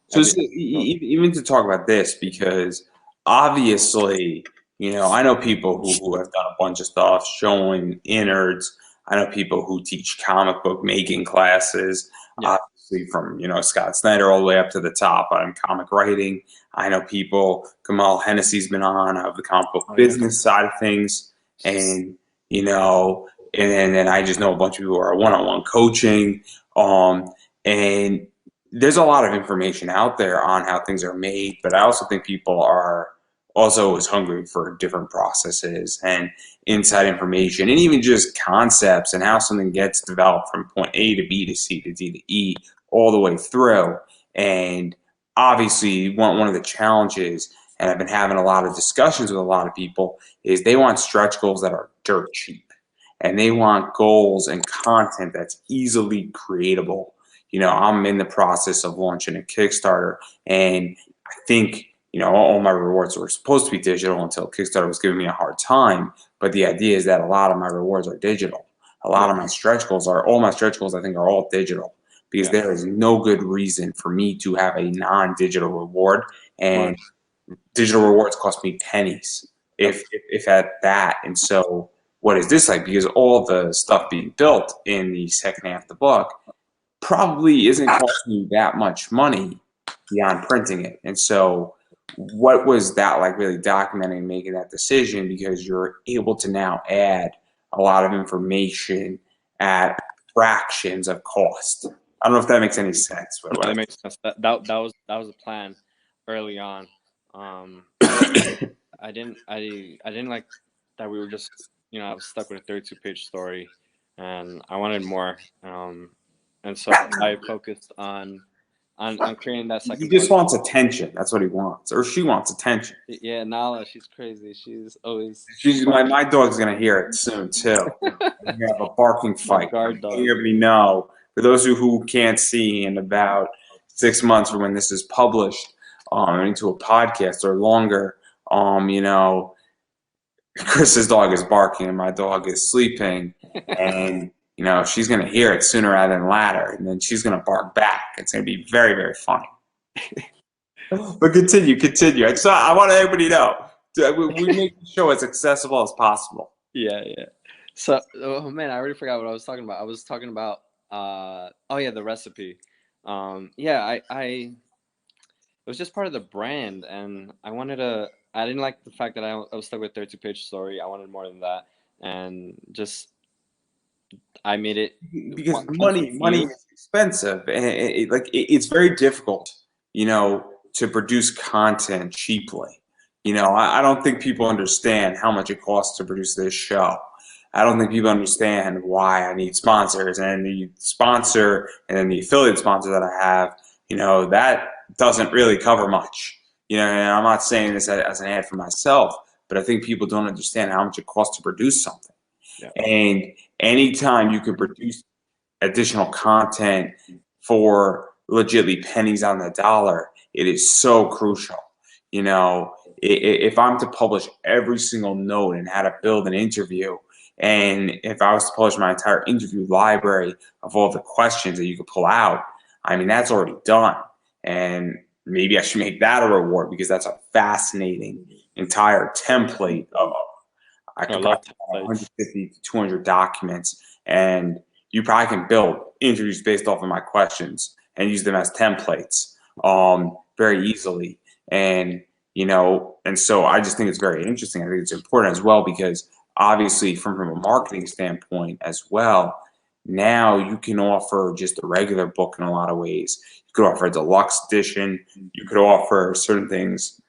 A: So
B: Every
A: even to talk about this, because obviously, you know, I know people who have done a bunch of stuff showing innards. I know people who teach comic book making classes,
B: Yeah.
A: obviously from, you know, Scott Snyder all the way up to the top on comic writing. I know people, Kamal Hennessy's been on of the comic book
B: Oh yeah.
A: business side of things. And, you know, and then I just know a bunch of people who are one-on-one coaching. And there's a lot of information out there on how things are made, but I also think people are also as hungry for different processes and inside information and even just concepts and how something gets developed from point A to B to C to D to E all the way through. And obviously, one of the challenges, and I've been having a lot of discussions with a lot of people, is they want stretch goals that are dirt cheap. And they want goals and content that's easily creatable. You know, I'm in the process of launching a Kickstarter, and I think, you know, all my rewards were supposed to be digital until Kickstarter was giving me a hard time. But the idea is that a lot of my rewards are digital. A lot
B: Yeah.
A: of my stretch goals are, all my stretch goals, I think, are all digital because
B: Yeah.
A: there is no good reason for me to have a non-digital reward.
B: Right.
A: And digital rewards cost me pennies,
B: Yep.
A: if at that. And so, what is this like? Because all the stuff being built in the second half of the book probably isn't costing you that much money beyond printing it. And so what was that like, really documenting, making that decision, because you're able to now add a lot of information at fractions of cost. I don't know if that makes any sense.
B: No, that makes sense. That was a plan early on. I didn't like that we were just, I was stuck with a 32-page story, and I wanted more. And so I focused on creating that
A: He
B: second
A: just
B: part.
A: wants attention. That's what he wants, or she wants attention.
B: Yeah, Nala, she's crazy. She's always
A: My dog's gonna hear it soon too. We have a barking
B: my
A: fight.
B: guard
A: Letting
B: dog.
A: everybody know, for those who can't see, in about 6 months from when this is published, into a podcast or longer, Chris's dog is barking and my dog is sleeping, and she's gonna hear it sooner rather than later, and then she's gonna bark back. It's gonna be very, very funny. But continue. I want everybody to know we make the show as accessible as possible.
B: Yeah, yeah. So, oh man, I already forgot what I was talking about. I was talking about, oh yeah, the recipe. Yeah, it was just part of the brand, and I didn't like the fact that I was stuck with 32-page story. I wanted more than that, and just I made it
A: Because money
B: unique.
A: is expensive, and it's very difficult, to produce content cheaply. I don't think people understand how much it costs to produce this show. I don't think people understand why I need sponsors, and the sponsor and then the affiliate sponsor that I have, that doesn't really cover much. And I'm not saying this as an ad for myself, but I think people don't understand how much it costs to produce something.
B: Yeah.
A: And anytime you can produce additional content for legitimately pennies on the dollar, it is so crucial. If I'm to publish every single note and how to build an interview, and if I was to publish my entire interview library of all the questions that you could pull out, I mean, that's already done. And maybe I should make that a reward, because that's a fascinating entire template of, I
B: I
A: could
B: love
A: probably have
B: templates.
A: 150 to 200 documents, and you probably can build interviews based off of my questions and use them as templates very easily. And so I just think it's very interesting. I think it's important as well, because obviously from a marketing standpoint as well, now you can offer just a regular book in a lot of ways. You could offer a deluxe edition. You could offer certain things.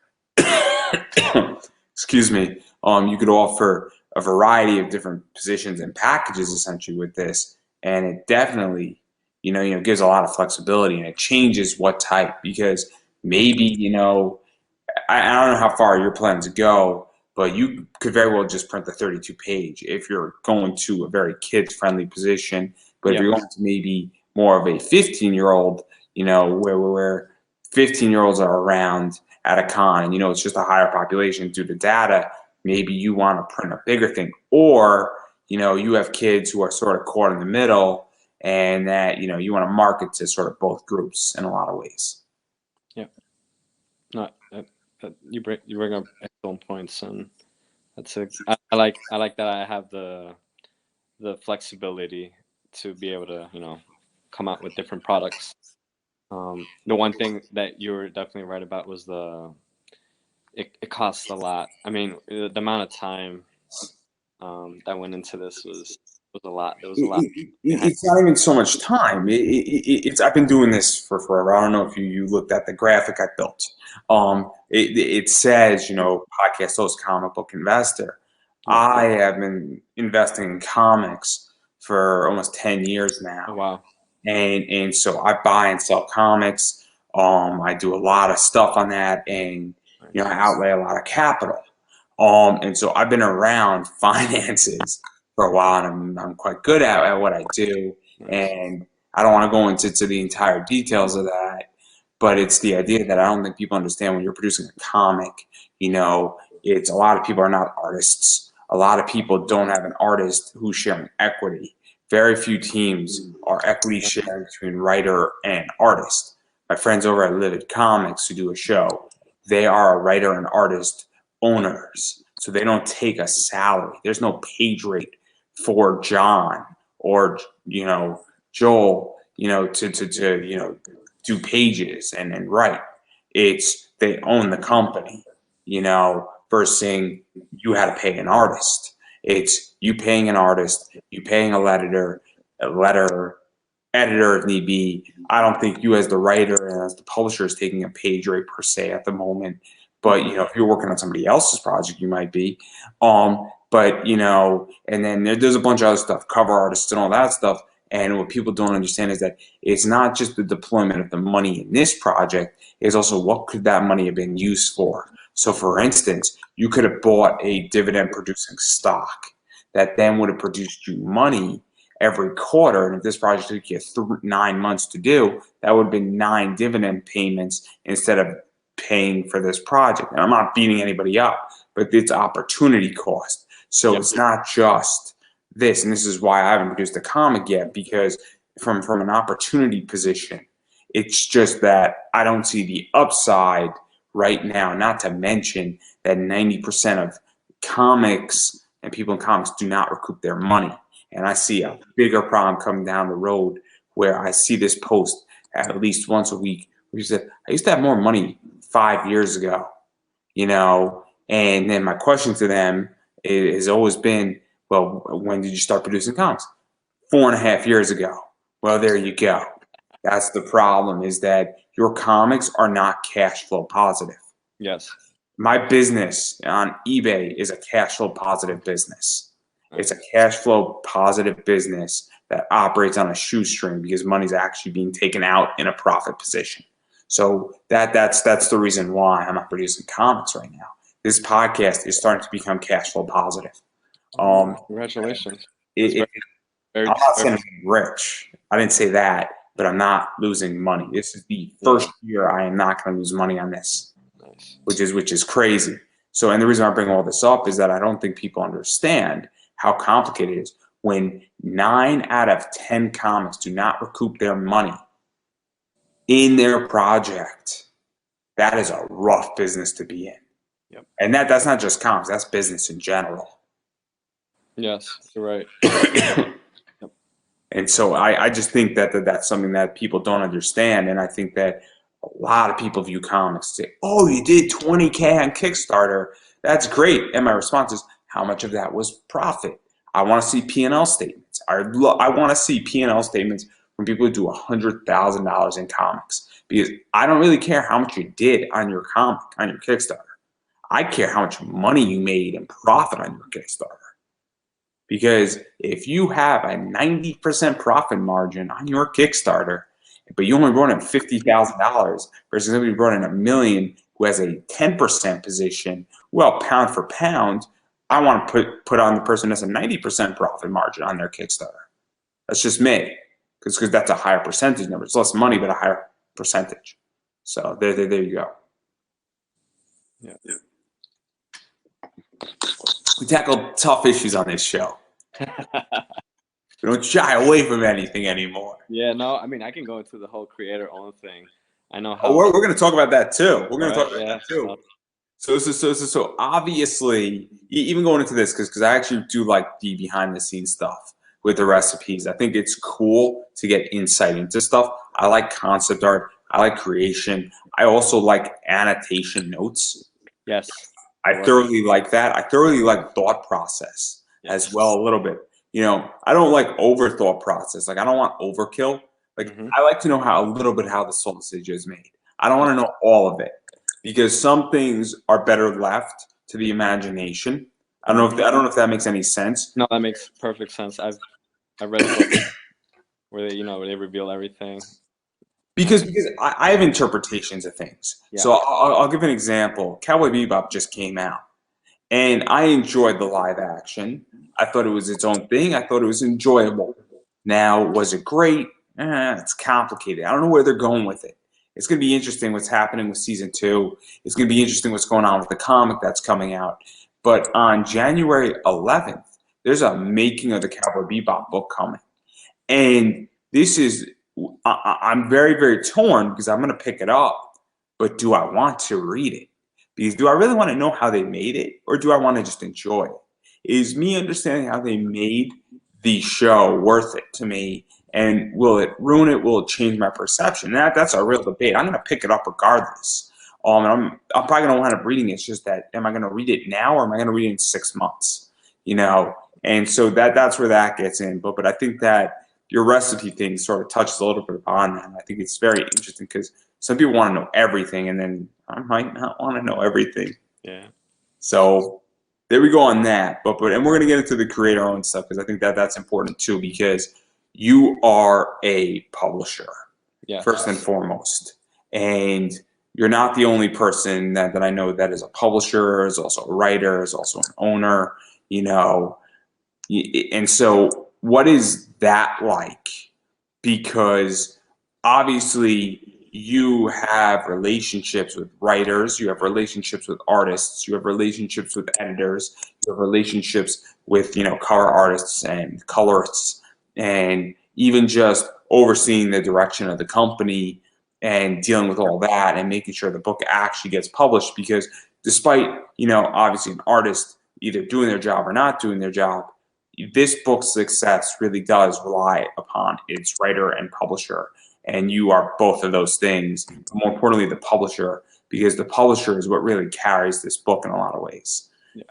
A: Excuse me. You could offer a variety of different positions and packages essentially with this, and it definitely, gives a lot of flexibility, and it changes what type, because maybe, I don't know how far you're planning to go, but you could very well just print the 32 page if you're going to a very kid friendly position. But if
B: Yeah.
A: you're going to maybe more of a 15-year-old, where 15-year-olds are around at a con, and it's just a higher population due to data, maybe you want to print a bigger thing. Or, you have kids who are sort of caught in the middle, and that, you want to market to sort of both groups in a lot of ways.
B: Yeah. No, you bring up excellent points, and I like that I have the flexibility to be able to come out with different products. The one thing that you were definitely right about was it costs a lot. I mean, the amount of time that went into this was a lot. There was a lot behind.
A: It's not even so much time. It's I've been doing this for forever. I don't know if you looked at the graphic I built. It says, podcast host, comic book investor. I have been investing in comics for almost 10 years now.
B: Oh, wow.
A: And so I buy and sell comics. I do a lot of stuff on that, and I outlay a lot of capital. And so I've been around finances for a while, and I'm quite good at what I do.
B: Nice.
A: And I don't want to go into the entire details of that, but it's the idea that I don't think people understand when you're producing a comic. It's a lot of people are not artists. A lot of people don't have an artist who's sharing equity. Very few teams are equity sharing between writer and artist. My friends over at Livid Comics who do a show, they are a writer and artist owners. So they don't take a salary. There's no page rate for John or, Joel, to do pages and write. It's they own the company, versus you had to pay an artist. It's you paying an artist, you paying a letter editor if need be. I don't think you as the writer and as the publisher is taking a page rate per se at the moment. But if you're working on somebody else's project, you might be. But and then there's a bunch of other stuff, cover artists and all that stuff. And what people don't understand is that it's not just the deployment of the money in this project, it's also what could that money have been used for. So for instance, you could have bought a dividend producing stock that then would have produced you money every quarter. And if this project took you 9 months to do, that would have been 9 dividend payments instead of paying for this project. And I'm not beating anybody up, but it's opportunity cost. So It's not just this, and this is why I haven't produced a comic yet, because from an opportunity position, it's just that I don't see the upside right now, not to mention that 90% of comics and people in comics do not recoup their money. And I see a bigger problem coming down the road where I see this post at least once a week where you said, I used to have more money 5 years ago, and then my question to them has always been, well, when did you start producing comics? 4.5 years ago. Well, there you go. That's the problem, is that your comics are not cash flow positive.
B: Yes.
A: My business on eBay is a cash flow positive business. It's a cash flow positive business that operates on a shoestring because money's actually being taken out in a profit position. So that's the reason why I'm not producing comics right now. This podcast is starting to become cash flow positive.
B: Congratulations.
A: I'm not saying I'm rich. I didn't say that, but I'm not losing money. This is the first year I am not going to lose money on this, which is crazy. So, and the reason I bring all this up is that I don't think people understand how complicated it is. When 9 out of 10 comics do not recoup their money in their project, that is a rough business to be in.
B: Yep.
A: And that's not just comics, that's business in general.
B: Yes, you're right. Yep.
A: And so I just think that's something that people don't understand. And I think that a lot of people view comics and say, oh, you did 20K on Kickstarter. That's great. And my response is, how much of that was profit? I want to see P&L statements. I want to see P&L statements from people who do $100,000 in comics, because I don't really care how much you did on your comic, on your Kickstarter. I care how much money you made in profit on your Kickstarter. Because if you have a 90% profit margin on your Kickstarter, but you only brought in $50,000 versus somebody who brought in $1 million who has a 10% position, well, pound for pound, I want to put on the person that's a 90% profit margin on their Kickstarter. That's just me, because that's a higher percentage number. It's less money, but a higher percentage. So there you go.
B: Yeah.
A: We tackle tough issues on this show. We don't shy away from anything anymore.
B: Yeah, no, I mean, I can go into the whole creator-owned thing. I know how.
A: Oh, we're going to talk about that too. We're going to talk about that too. So obviously, even going into this, because I actually do like the behind-the-scenes stuff with the recipes. I think it's cool to get insight into stuff. I like concept art. I like creation. I also like annotation notes.
B: Yes.
A: I thoroughly like that. I thoroughly like thought process as well a little bit. I don't like over thought process. Like, I don't want overkill. Like, I like to know a little bit how the sausage is made. I don't want to know all of it, because some things are better left to the imagination. I don't know if that makes any sense.
B: No, that makes perfect sense. I've read books where they reveal everything.
A: Because I have interpretations of things. Yeah. So I'll give an example. Cowboy Bebop just came out, and I enjoyed the live action. I thought it was its own thing. I thought it was enjoyable. Now, was it great? It's complicated. I don't know where they're going with it. It's going to be interesting what's happening with season 2. It's going to be interesting what's going on with the comic that's coming out. But on January 11th, there's a making of the Cowboy Bebop book coming. And this is, I'm very, very torn, because I'm going to pick it up. But do I want to read it? Because do I really want to know how they made it? Or do I want to just enjoy it? Is me understanding how they made the show worth it to me? And will it ruin it? Will it change my perception? That's a real debate. I'm going to pick it up regardless. And I'm probably going to wind up reading it. It's just that, am I going to read it now or am I going to read it in 6 months? You know, and so that's where that gets in. But I think that your recipe thing sort of touches a little bit upon that. And I think it's very interesting because some people want to know everything, and then I might not want to know everything.
B: Yeah.
A: So there we go on that. But and we're gonna get into the creator owned stuff because I think that that's important too because you are a publisher
B: Yeah.
A: first and foremost, and you're not the only person that I know that is a publisher, is also a writer, is also an owner. You know, and so what is that like? Because obviously you have relationships with writers, you have relationships with artists, you have relationships with editors, you have relationships with, you know, cover artists and colorists, and even just overseeing the direction of the company and dealing with all that and making sure the book actually gets published. Because despite, you know, obviously an artist either doing their job or not doing their job, this book's success really does rely upon its writer and publisher. And you are both of those things, but more importantly, the publisher, because the publisher is what really carries this book in a lot of ways,
B: Yes.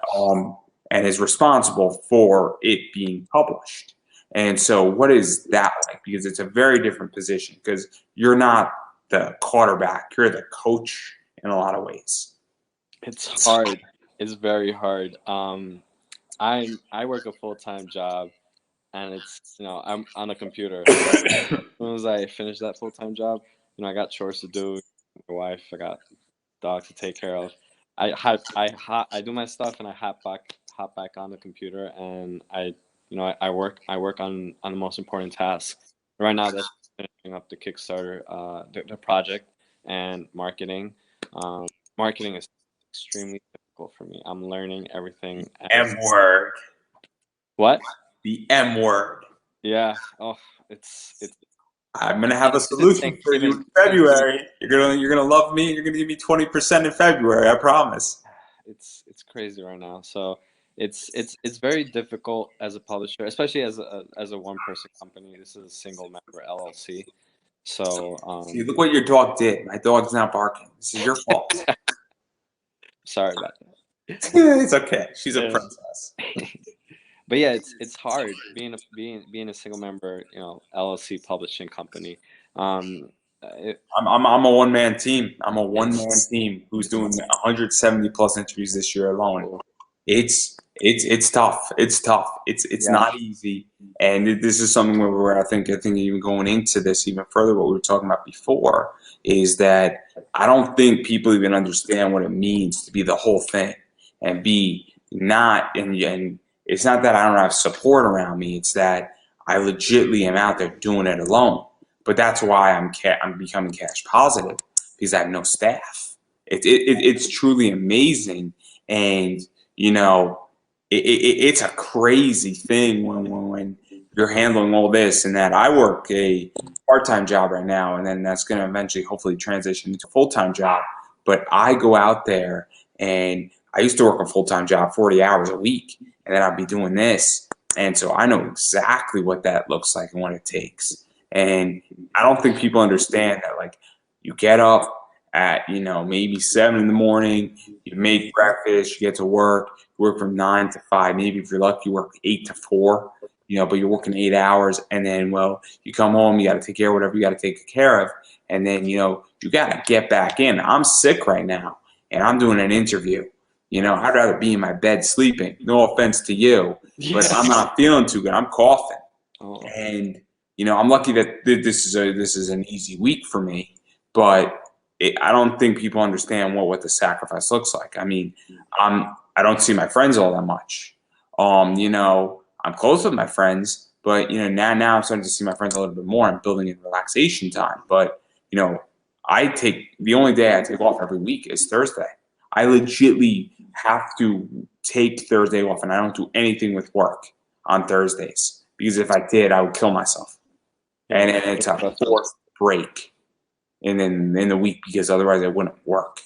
A: and is responsible for it being published. And so, what is that like? Because it's a very different position, because you're not the quarterback, you're the coach in a lot of ways.
B: It's hard. It's very hard. I work a full-time job, and it's, you know, I'm on a computer. So as soon as I finish that full-time job, you know, I got chores to do. My wife, I got dog to take care of. I do my stuff and I hop back on the computer, and you know, I work on the most important task right now. That's finishing up the Kickstarter, the project, and marketing. Um, Marketing is extremely difficult for me. I'm learning everything.
A: M word.
B: What?
A: The M word.
B: Yeah. Oh, it's
A: I'm gonna have a
B: it's just
A: solution for you in
B: Thanksgiving.
A: February. You're gonna love me. You're gonna give me 20% in February. I promise.
B: It's crazy right now. So it's very difficult as a publisher, especially as a one person company. This is a single member LLC. So
A: See, look what your dog did. My dog's not barking. This is your fault.
B: sorry about that.
A: It's okay. She's a
B: Yeah.
A: princess.
B: But yeah, it's hard being a single member, you know, LLC publishing company. Um, it,
A: I'm a one man team. I'm a one man
B: it's
A: team who's doing 170 plus interviews this year alone. It's tough. It's tough. It's
B: yeah.
A: not easy. And this is something where I think even going into this even further, what we were talking about before is that I don't think people even understand what it means to be the whole thing and be not and it's not that I don't have support around me. It's that I legitly am out there doing it alone. But that's why I'm becoming cash positive because I have no staff. It's truly amazing, and you know it's a crazy thing when you're handling all this and that. I work a part-time job right now, and then that's going to eventually hopefully transition into a full-time job. But I go out there, and I used to work a full-time job, 40 hours a week, and then I'd be doing this, and so I know exactly what that looks like and what it takes. And I don't think people understand that, like, you get up at, you know, maybe 7 in the morning, you make breakfast, you get to work, you work from 9 to 5, maybe if you're lucky, you work 8 to 4, you know, but you're working 8 hours, and then, well, you come home, you got to take care of whatever you got to take care of, and then, you know, you got to get back in. I'm sick right now, and I'm doing an interview. You know, I'd rather be in my bed sleeping. No offense to you, but I'm not feeling too good. I'm coughing.
B: Oh,
A: And you know, I'm lucky that this is an easy week for me, but I don't think people understand what the sacrifice looks like. I mean, I don't see my friends all that much. You know, I'm close with my friends, but you know, now I'm starting to see my friends a little bit more. I'm building in relaxation time, but you know, the only day I take off every week is Thursday. I legitly have to take Thursday off, and I don't do anything with work on Thursdays because if I did, I would kill myself.
B: yeah.
A: And it's a forced break in the week because otherwise it wouldn't work.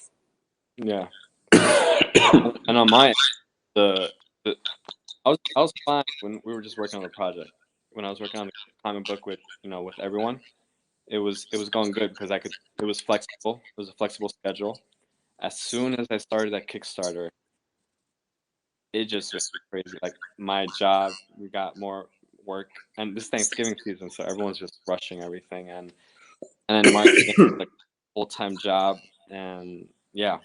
B: Yeah. And on my end, the I was fine when we were just working on the project. when I was working on the comic book with with everyone, it was going good because I could. It was flexible. It was a flexible schedule. As soon as I started that Kickstarter, it just went crazy. Like my job, we got more work, and this Thanksgiving season, so everyone's just rushing everything, and then marketing is like a full-time job, and yeah,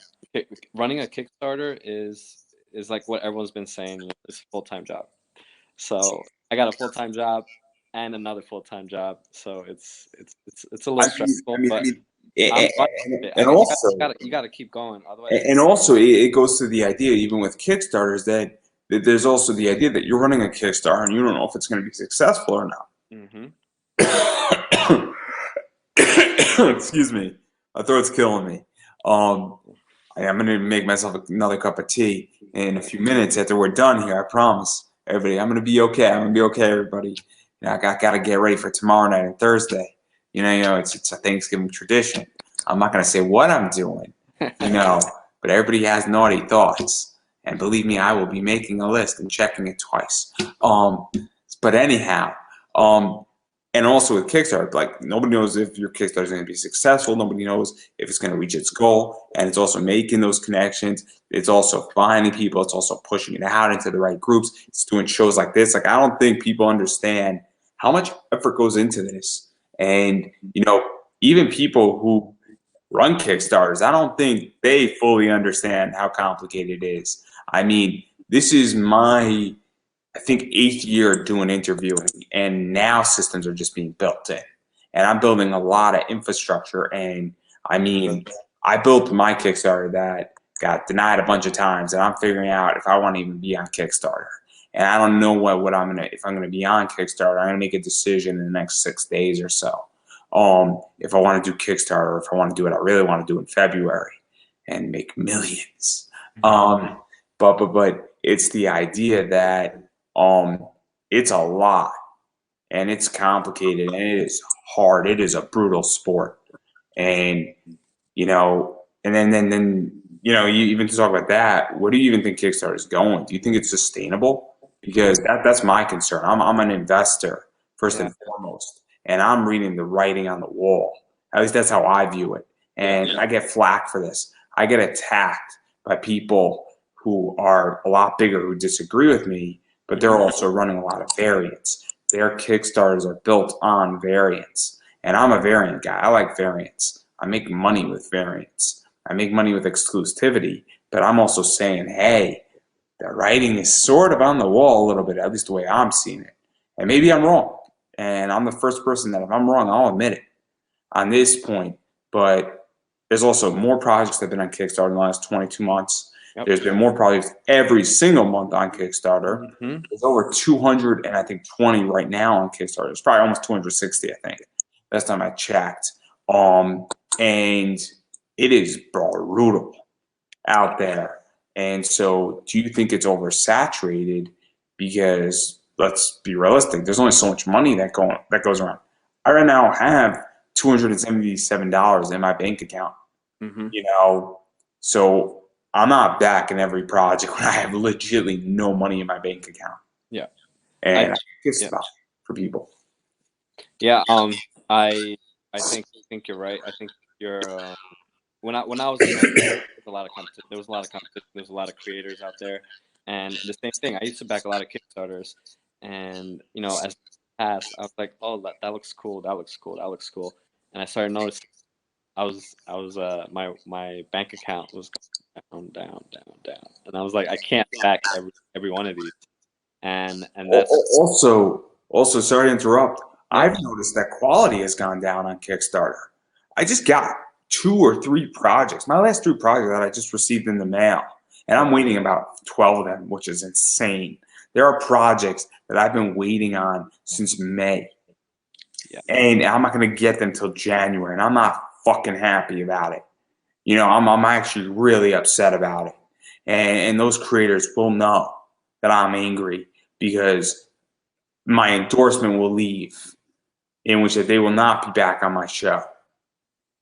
B: running a Kickstarter is like what everyone's been saying, it's a full-time job. So I got a full-time job and another full-time job, so it's a little stressful, but I'm
A: and,
B: running it.
A: and
B: You
A: also,
B: got to keep going, otherwise.
A: and also, it goes to the idea, even with Kickstarters, that there's also the idea that you're running a Kickstarter and you don't know if it's going to be successful or not.
B: Hmm.
A: Excuse me, my throat's killing me. Um, I'm going to make myself another cup of tea in a few minutes after we're done here. I promise everybody, I'm going to be okay. I'm going to be okay, everybody. I got to get ready for tomorrow night and Thursday. It's a Thanksgiving tradition. I'm not going to say what I'm doing, but everybody has naughty thoughts. And believe me, I will be making a list and checking it twice. Um, but anyhow, um, and also with Kickstarter, like nobody knows if your Kickstarter is going to be successful. Nobody knows if it's going to reach its goal. And it's also making those connections. It's also finding people. It's also pushing it out into the right groups. It's doing shows like this. Like, I don't think people understand how much effort goes into this. And, even people who run Kickstarters, I don't think they fully understand how complicated it is. I mean, this is my, I think, eighth year doing interviewing, and now systems are just being built in. And I'm building a lot of infrastructure. And I mean, I built my Kickstarter that got denied a bunch of times, and I'm figuring out if I want to even be on Kickstarter. And I don't know if I'm gonna be on Kickstarter. I'm gonna make a decision in the next 6 days or so. If I want to do Kickstarter, or if I want to do it, I really want to do it in February and make millions. Um, but it's the idea that it's a lot, and it's complicated, and it is hard. It is a brutal sport, and you even to talk about that. Where do you even think Kickstarter is going? Do you think it's sustainable? Because that's my concern. I'm an investor first
B: Yeah.
A: and foremost, and I'm reading the writing on the wall. At least that's how I view it. And I get flack for this. I get attacked by people who are a lot bigger who disagree with me, but they're also running a lot of variants. Their Kickstarters are built on variants. And I'm a variant guy. I like variants. I make money with variants. I make money with exclusivity. But I'm also saying, hey, the writing is sort of on the wall a little bit, at least the way I'm seeing it. And maybe I'm wrong. And I'm the first person that if I'm wrong, I'll admit it on this point. But there's also more projects that have been on Kickstarter in the last 22 months.
B: Yep.
A: There's been more projects every single month on Kickstarter.
B: Hmm.
A: There's over 200 and I think 20 right now on Kickstarter. It's probably almost 260, I think. Last time I checked. And it is brutal out there. And so do you think it's oversaturated? Because let's be realistic, there's only so much money that goes around. I right now have $277 in my bank account.
B: Hmm.
A: So I'm not backing every project when I have legitimately no money in my bank account.
B: Yeah.
A: And I think it's
B: Yeah.
A: tough for people.
B: Yeah. I think you're right. I think you're. When I was in there, there was a lot of competition. There was a lot of competition. There was a lot of creators out there, and the same thing. I used to back a lot of Kickstarters, and as passed, I was like, oh, that looks cool. That looks cool. That looks cool. And I started noticing my bank account was going down, down, down, and I was like, I can't back every one of these, and that's
A: Also, sorry to interrupt.
B: yeah.
A: I've noticed that quality has gone down on Kickstarter. I just got 2 or 3 projects. My last 3 projects that I just received in the mail, and I'm waiting about 12 of them, which is insane. There are projects that I've been waiting on since May,
B: Yeah.
A: and I'm not going to get them till January, and I'm not fucking happy about it. I'm actually really upset about it, and those creators will know that I'm angry because my endorsement will leave, in which that they will not be back on my show,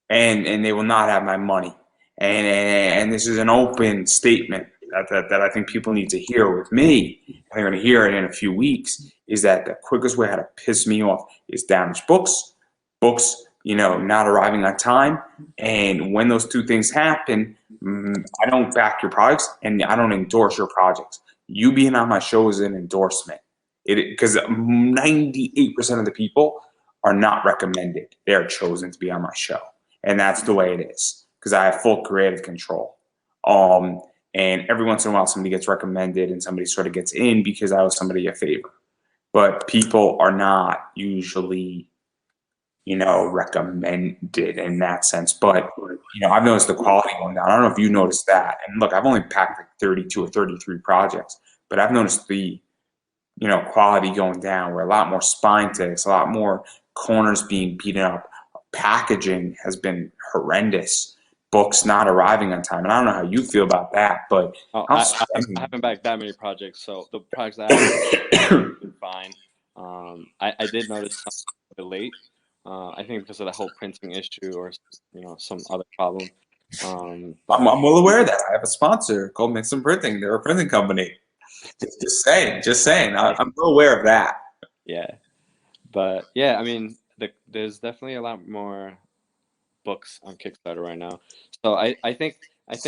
A: and they will not have my money. And this is an open statement that I think people need to hear with me. And they're going to hear it in a few weeks. is that the quickest way how to piss me off is damaged books, not arriving on time. And when those two things happen, I don't back your products and I don't endorse your projects. You being on my show is an endorsement. Because 98% of the people are not recommended. They are chosen to be on my show. And that's the way it is because I have full creative control. And every once in a while, somebody gets recommended and somebody sort of gets in because I owe somebody a favor. But people are not usually, recommended in that sense. But, I've noticed the quality going down. I don't know if you noticed that. And look, I've only packed like 32 or 33 projects, but I've noticed the, quality going down. Where a lot more spine ticks, a lot more corners being beaten up. Packaging has been horrendous. Books not arriving on time. And I don't know how you feel about that, but
B: I haven't backed that many projects, so the projects I have been fine. I did notice some a bit late. I think because of the whole printing issue or some other problem.
A: I'm well aware of that. I have a sponsor called Mix and Printing. They're a printing company. Just saying. I'm well aware of that.
B: Yeah, but yeah, I mean, there's definitely a lot more books on Kickstarter right now. So I think what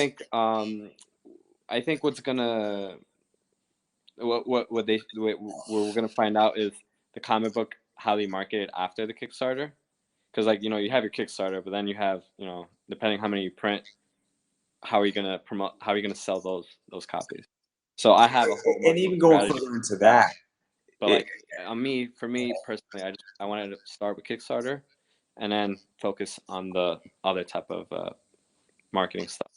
B: we're gonna find out is the comic book how they market it after the Kickstarter, because you have your Kickstarter, but then you have depending how many you print, how are you gonna promote, how are you gonna sell those copies. So I have a whole
A: And
B: marketing
A: even going
B: strategy,
A: further into that,
B: but like for me personally, I wanted to start with Kickstarter, and then focus on the other type of marketing stuff.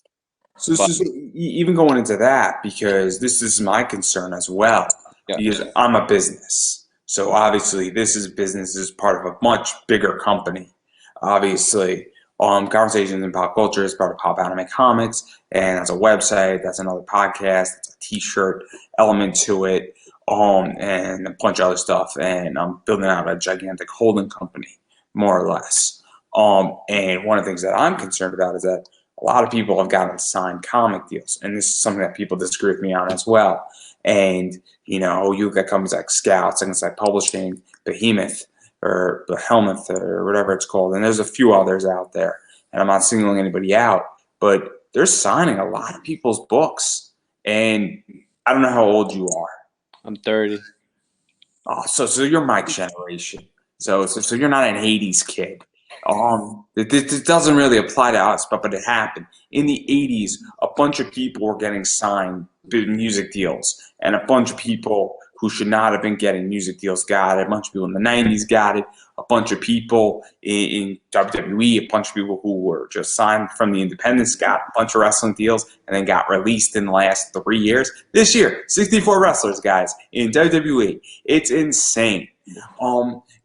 B: But
A: even going into that, because this is my concern as well,
B: yeah,
A: because I'm a business. So obviously, this is business is part of a much bigger company. Obviously, Conversations in Pop Culture is part of Pop Anime Comics, and that's a website, that's another podcast, that's a T-shirt element to it, and a bunch of other stuff. And I'm building out a gigantic holding company, more or less. And one of the things that I'm concerned about is that a lot of people have gotten signed comic deals, and this is something that people disagree with me on as well. And you look at companies like Scout, Second Sight Publishing, Behemoth, or Behemoth, or whatever it's called, and there's a few others out there. And I'm not singling anybody out, but they're signing a lot of people's books. And I don't know how old you are.
B: I'm 30.
A: Oh, so you're my generation. So you're not an '80s kid. This doesn't really apply to us, but it happened in the '80s. A bunch of people were getting signed music deals, and a bunch of people who should not have been getting music deals got it. A bunch of people in the '90s got it. A bunch of people in WWE, a bunch of people who were just signed from the independents got a bunch of wrestling deals, and then got released in the last 3 years. This year, 64 wrestlers, guys, in WWE. It's insane.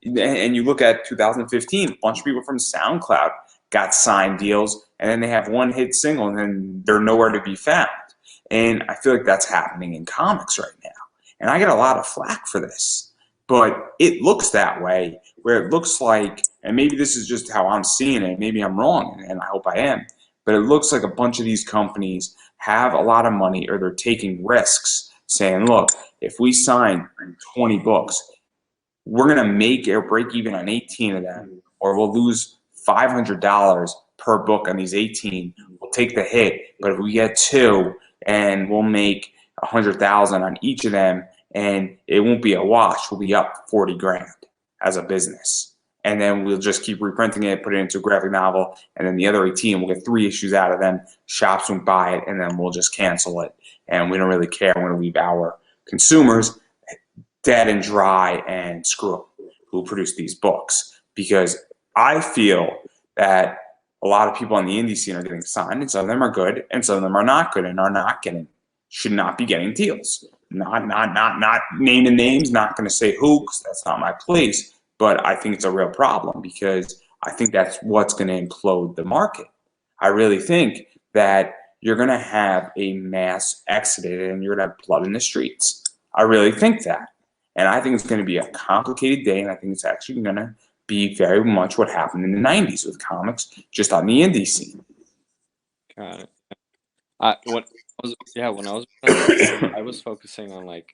A: And you look at 2015, a bunch of people from SoundCloud got signed deals, and then they have one hit single, and then they're nowhere to be found. And I feel like that's happening in comics right now. And I get a lot of flack for this, but it looks that way, where it looks like, and maybe this is just how I'm seeing it, maybe I'm wrong, and I hope I am, but it looks like a bunch of these companies have a lot of money, or they're taking risks, saying, look, if we sign 20 books, we're going to make or break even on 18 of them, or we'll lose $500 per book on these 18. We'll take the hit, but if we get two, and we'll make 100,000 on each of them, and it won't be a wash. We'll be up 40 grand as a business, and then we'll just keep reprinting it, put it into a graphic novel, and then the other 18, we'll get 3 issues out of them. Shops won't buy it, and then we'll just cancel it, and we don't really care. We're going to leave our consumers dead and dry and screw up who produce these books, because I feel that a lot of people on the indie scene are getting signed, and some of them are good, and some of them are not good, and should not be getting deals. Not naming names, not going to say who, because that's not my place, but I think it's a real problem, because I think that's what's going to implode the market. I really think that you're going to have a mass exodus, and you're going to have blood in the streets. I really think that. And I think it's going to be a complicated day, and I think it's actually going to be very much what happened in the '90s with comics, just on the indie scene.
B: Got it. When I was I was focusing on like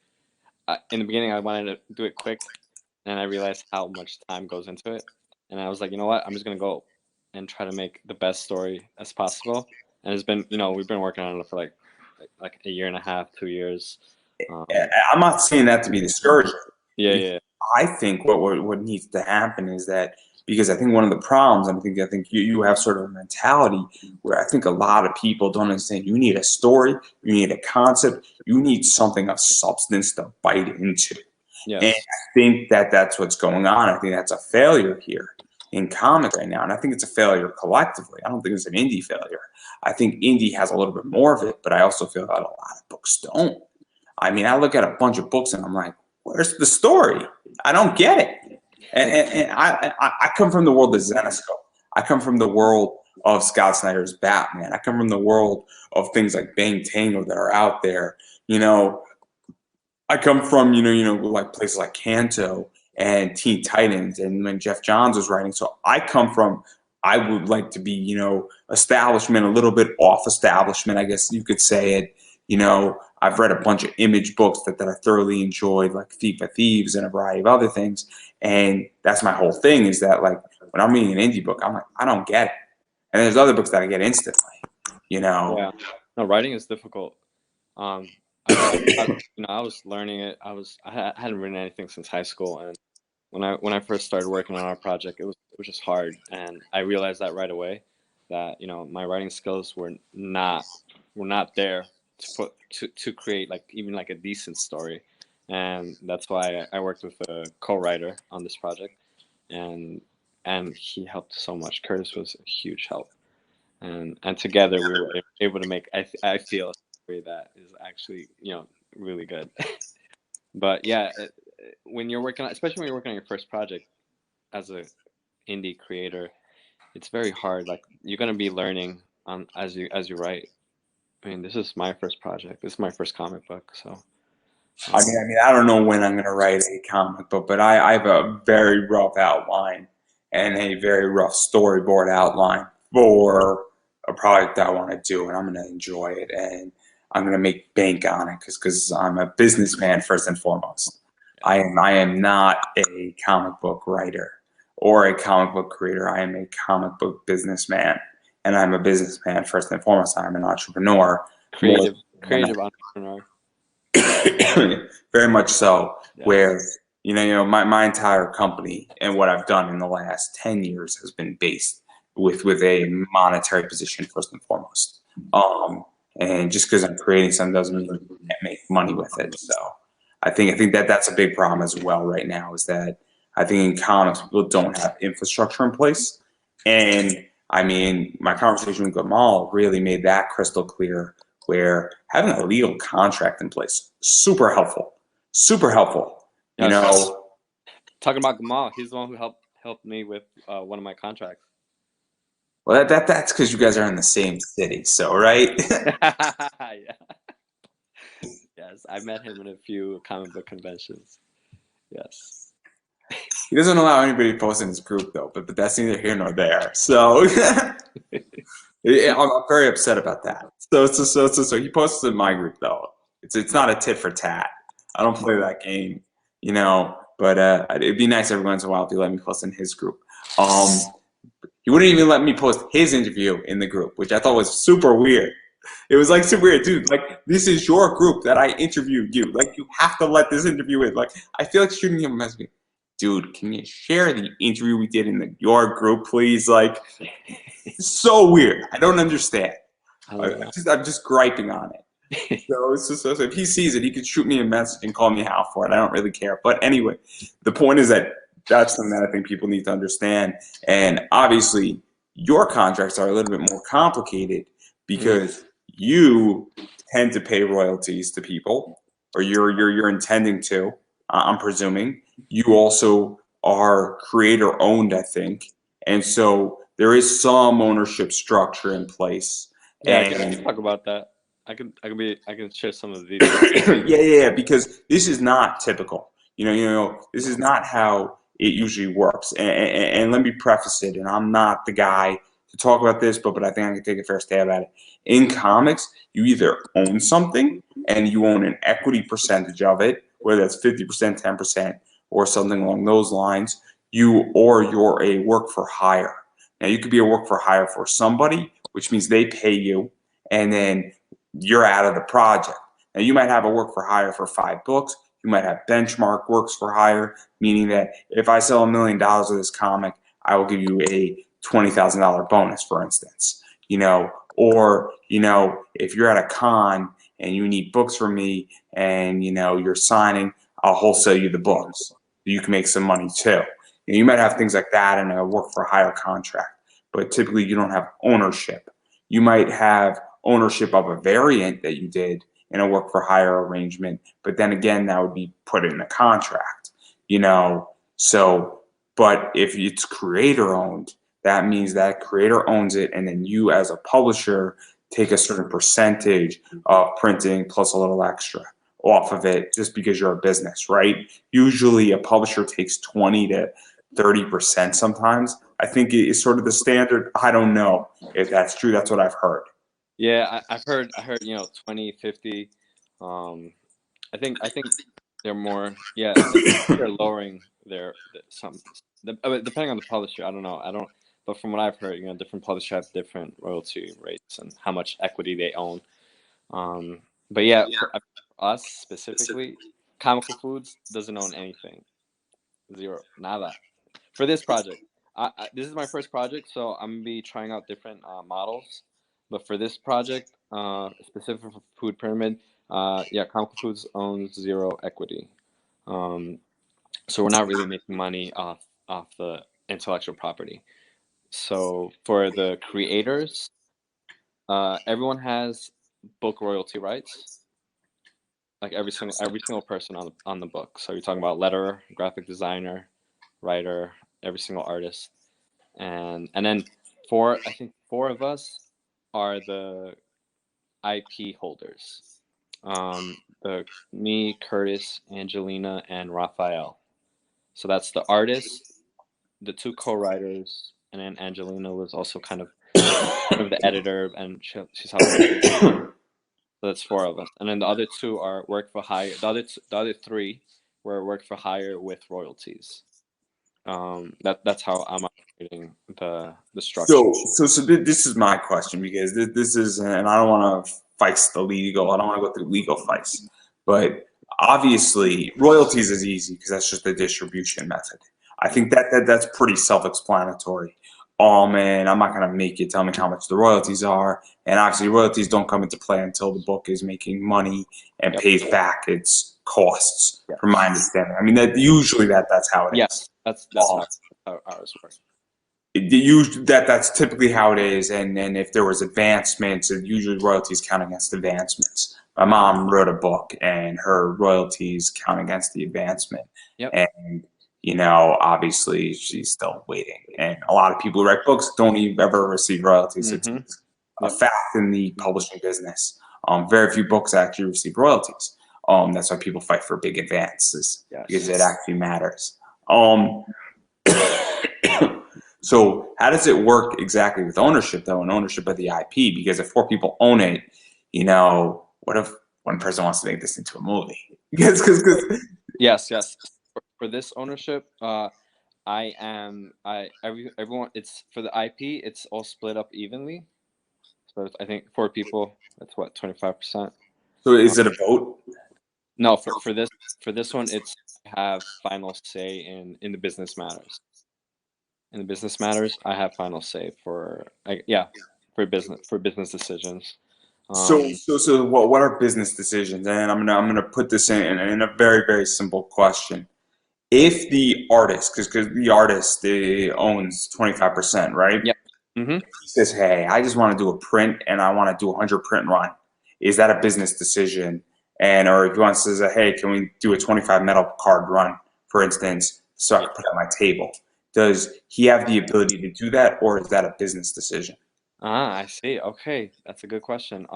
B: in the beginning I wanted to do it quick, and I realized how much time goes into it, and I was like, you know what, I'm just gonna go and try to make the best story as possible. And it's been, we've been working on it for like a year and a half, 2 years.
A: I'm not saying that to be discouraging.
B: Yeah, yeah,
A: I think what needs to happen is that, because I think one of the problems, I think you have sort of a mentality where I think a lot of people don't understand. You need a story, you need a concept, you need something of substance to bite into. And
B: yes,
A: I think that that's what's going on. I think that's a failure here in comic right now, and I think it's a failure collectively. I don't think it's an indie failure. I think indie has a little bit more of it, but I also feel that a lot of books don't. I mean, I look at a bunch of books and I'm like, where's the story? I don't get it. And I come from the world of Zenescope. I come from the world of Scott Snyder's Batman. I come from the world of things like Bang Tango that are out there. You know, I come from, like places like Kanto and Teen Titans, and when Jeff Johns was writing. So I would like to be, establishment, a little bit off establishment, I guess you could say it. I've read a bunch of Image books that I thoroughly enjoyed, like Thief of Thieves and a variety of other things. And that's my whole thing, is that, like, when I'm reading an indie book, I'm like, I don't get it. And there's other books that I get instantly, you know.
B: yeah. No, writing is difficult. Um, I was learning it. I hadn't written anything since high school, and when I first started working on our project, it was just hard, and I realized that right away, that my writing skills were not there to create like even like a decent story, and that's why I worked with a co-writer on this project, and he helped so much. Curtis was a huge help, and together we were able to make I feel a story that is actually really good. But yeah, when you're working on, especially when you're working on your first project as a indie creator, it's very hard. Like, you're gonna be learning as you write. I mean, this is my first project. This is my first comic book. So
A: I don't know when I'm going to write a comic book, but I have a very rough outline and a very rough storyboard outline for a project I want to do, and I'm going to enjoy it, and I'm going to make bank on it, because I'm a businessman first and foremost. I am not a comic book writer or a comic book creator. I am a comic book businessman, and I'm a businessman first and foremost. I'm an entrepreneur more
B: creative entrepreneur.
A: very much so,
B: Yes.
A: where my entire company and what I've done in the last 10 years has been based with a monetary position first and foremost. And just because I'm creating something doesn't mean I can't make money with it. So I think that that's a big problem as well right now, is that I think in comics people don't have infrastructure in place. And I mean, my conversation with Gamal really made that crystal clear, where having a legal contract in place, super helpful, super helpful. You
B: Yes.
A: know,
B: Talking about Gamal, he's the one who helped me with one of my contracts.
A: well, that's because you guys are in the same city, so right.
B: Yeah. Yes, I met him in a few comic book conventions. Yes.
A: He doesn't allow anybody to post in his group though, but that's neither here nor there. So yeah, I'm very upset about that. So he posts in my group though. It's not a tit for tat. I don't play that game, you know. But it'd be nice every once in a while if he let me post in his group. He wouldn't even let me post his interview in the group, which I thought was super weird. It was like super weird, dude. Like, this is your group that I interviewed you. Like, you have to let this interview in. Like, I feel like shooting him a message. Dude, can you share the interview we did in your group, please? Like, it's so weird. I don't understand. I'm just griping on it. So if he sees it, he could shoot me a message and call me out for it. I don't really care. But anyway, the point is that that's something that I think people need to understand. And obviously, your contracts are a little bit more complicated because you tend to pay royalties to people, or you're intending to. I'm presuming you also are creator owned, I think, and so there is some ownership structure in place.
B: Yeah, I
A: And
B: can talk about that. I can share some of the details.
A: yeah, because this is not typical. This is not how it usually works. And let me preface it, and I'm not the guy to talk about this, but I think I can take a fair stab at it. In comics, you either own something and you own an equity percentage of it, whether that's 50%, 10%, or something along those lines, you're a work for hire. Now you could be a work for hire for somebody, which means they pay you, and then you're out of the project. Now you might have a work for hire for 5 books. You might have benchmark works for hire, meaning that if I sell $1 million of this comic, I will give you a $20,000 bonus, for instance. Or if you're at a con and you need books from me, and you're signing, I'll wholesale you the books. You can make some money too. You might have things like that in a work for hire contract, but typically you don't have ownership. You might have ownership of a variant that you did in a work for hire arrangement, but then again, that would be put in a contract. So, but if it's creator owned, that means that creator owns it, and then you as a publisher take a certain percentage of printing plus a little extra off of it, just because you're a business, right? Usually a publisher takes 20 to 30% sometimes. I think it's sort of the standard. I don't know if that's true. That's what I've heard.
B: Yeah, I heard 20, 50. I think they're more, yeah, they're lowering depending on the publisher. I don't know. But from what I've heard, different publishers have different royalty rates and how much equity they own. But yeah, for us specifically, Comical Foods doesn't own anything. Zero, nada. For this project, this is my first project, so I'm gonna be trying out different models. But for this project, specific for Food Pyramid, yeah, Comical Foods owns zero equity. So we're not really making money off the intellectual property. So for the creators, everyone has book royalty rights. Like every single person on the book. So you're talking about letterer, graphic designer, writer, every single artist, and then I think four of us are the IP holders. Me, Curtis, Angelina, and Raphael. So that's the artist, the two co-writers, and then Angelina was also kind of the editor, and she's helping. So that's four of us, and then the other two are work for hire. The other three were work for hire with royalties. That's how I'm operating the structure.
A: So this is my question, because this is, and I don't want to fight the legal. I don't want to go through legal fights, but obviously royalties is easy because that's just the distribution method. I think that's pretty self-explanatory. And I'm not going to make you tell me how much the royalties are. And obviously royalties don't come into play until the book is making money and pays back its costs, from my understanding. I mean, that's how it is.
B: Yes, that's how ours works.
A: That's typically how it is, and if there was advancements, usually royalties count against advancements. My mom wrote a book, and her royalties count against the advancement.
B: Yep.
A: And obviously she's still waiting. And a lot of people who write books don't even ever receive royalties.
B: Mm-hmm.
A: It's a fact in the publishing business. Very few books actually receive royalties. That's why people fight for big advances, because it actually matters. So how does it work exactly with ownership, though, and ownership of the IP? Because if 4 people own it, what if one person wants to make this into a movie?
B: Yes. For this ownership, everyone. It's for the IP. It's all split up evenly. So I think 4 people. That's what 25%.
A: So is it a vote?
B: No, for this one, it's have final say in the business matters. In the business matters, I have final say for business decisions.
A: So what are business decisions? And I'm gonna put this in a very, very simple question. If the artist, because the artist owns 25%, right?
B: Yeah. Mm-hmm.
A: He says, "Hey, I just want to do a print, and I want to do a 100 print run." Is that a business decision? Or if he wants to say, "Hey, can we do a 25 metal card run, for instance, so I can put it on my table?" Does he have the ability to do that, or is that a business decision?
B: I see. Okay, that's a good question.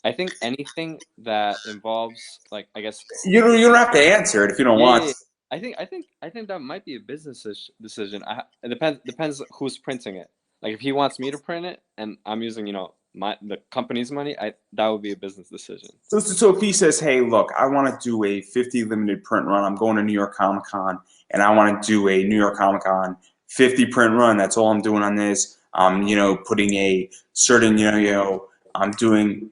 B: I think anything that involves, like, I guess,
A: You don't have to answer it if you don't want.
B: yeah. I think that might be a business decision. It depends who's printing it. Like if he wants me to print it and I'm using the company's money, that would be a business decision.
A: So if he says, hey, look, I want to do a 50 limited print run. I'm going to New York Comic Con, and I want to do a New York Comic Con 50 print run. That's all I'm doing on this. Putting a certain, I'm doing,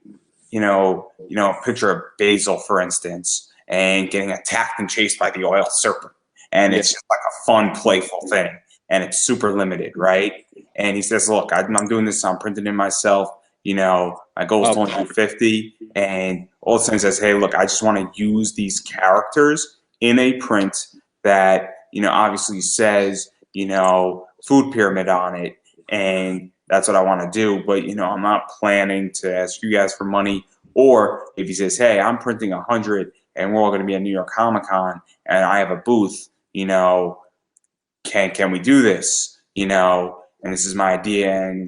A: a picture of Basil, for instance, and getting attacked and chased by the oil serpent. And
B: Yeah.
A: it's just like a fun, playful thing. And it's super limited, right? And he says, look, I'm doing this. I'm printing it myself. My goal is to only do 50. And all of a sudden says, hey, look, I just want to use these characters in a print that, obviously says, food pyramid on it. And that's what I want to do. But, I'm not planning to ask you guys for money. Or if he says, hey, I'm printing 100 and we're all going to be at New York Comic Con and I have a booth, can we do this? And this is my idea. And,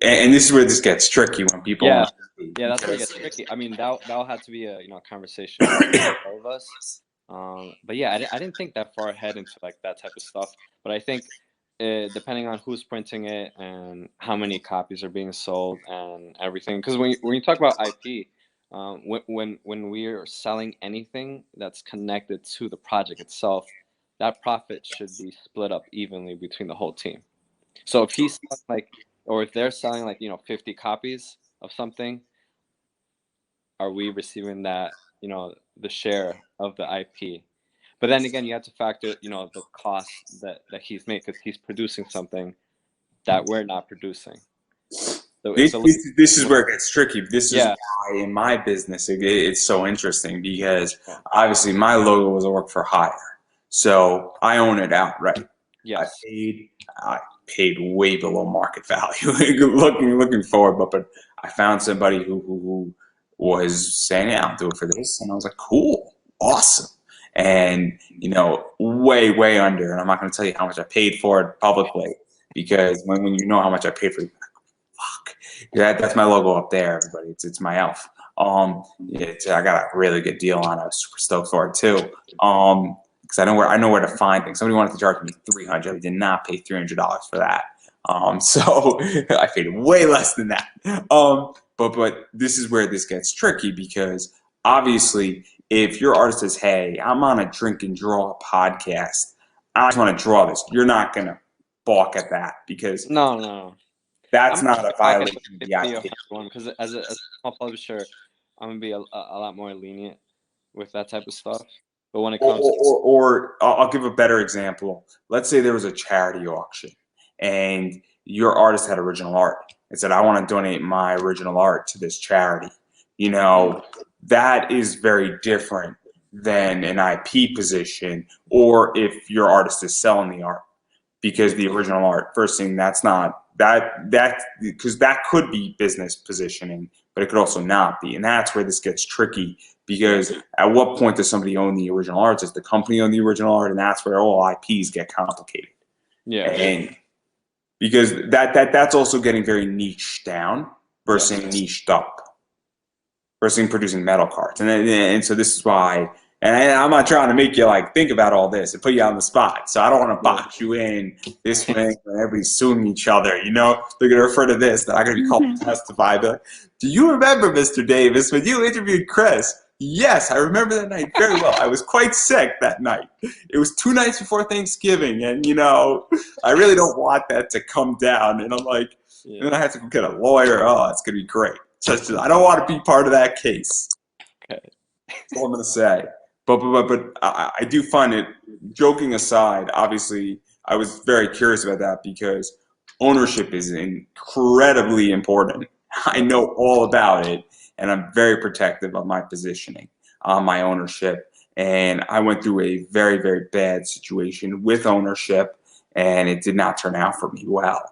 A: and this is where this gets tricky when people.
B: Yeah, that's where it gets tricky. I mean, that'll have to be a conversation with all of us. But yeah, I didn't think that far ahead into like that type of stuff. But I think depending on who's printing it and how many copies are being sold and everything, because when you talk about IP, when we are selling anything that's connected to the project itself, that profit should be split up evenly between the whole team. So if he's like, or if they're selling like 50 copies of something, are we receiving that the share of the IP? But then again, you have to factor the cost that he's made, because he's producing something that we're not producing. So
A: this is where it gets tricky. This is why in my business it's so interesting, because obviously my logo was a work for hire, so I own it outright.
B: Yes.
A: I paid way below market value looking forward, but I found somebody who was saying, yeah, I'll do it for this, and I was like, cool, awesome. And way under, and I'm not going to tell you how much I paid for it publicly, because when you know how much I paid for it, fuck, that's my logo up there, everybody. It's my elf. I got a really good deal on it. I was super stoked for it too. Because I know where to find things. Somebody wanted to charge me $300. I did not pay $300 for that. So I paid way less than that. But this is where this gets tricky, because obviously if your artist says, hey, I'm on a drink and draw podcast, I just want to draw this, you're not going to balk at that, because
B: no,
A: that's not a violation of the IP.
B: Because as a small publisher, I'm going to be a lot more lenient with that type of stuff. But when it comes
A: or I'll give a better example. Let's say there was a charity auction and your artist had original art and said, I want to donate my original art to this charity. That is very different than an IP position, or if your artist is selling the art, because the original art, first thing, that's not because that could be business positioning, but it could also not be. And that's where this gets tricky, because at what point does somebody own the original art? Does the company own the original art? And that's where all IPs get complicated.
B: Yeah.
A: And because that's also getting very niched down versus niched up, versus producing metal cards. And so this is why, and I'm not trying to make you like think about all this and put you on the spot. So I don't want to box you in this way when everybody's suing each other. They're going to refer to this, that I'm going to be called to testify. But do you remember, Mr. Davis, when you interviewed Chris? Yes, I remember that night very well. I was quite sick that night. It was 2 nights before Thanksgiving, and I really don't want that to come down. And I'm like, and then I had to go get a lawyer. Oh, it's going to be great. I don't want to be part of that case.
B: Okay.
A: That's all I'm going to say. But I do find it, joking aside, obviously, I was very curious about that, because ownership is incredibly important. I know all about it, and I'm very protective of my positioning on my ownership. And I went through a very, very bad situation with ownership, and it did not turn out for me well,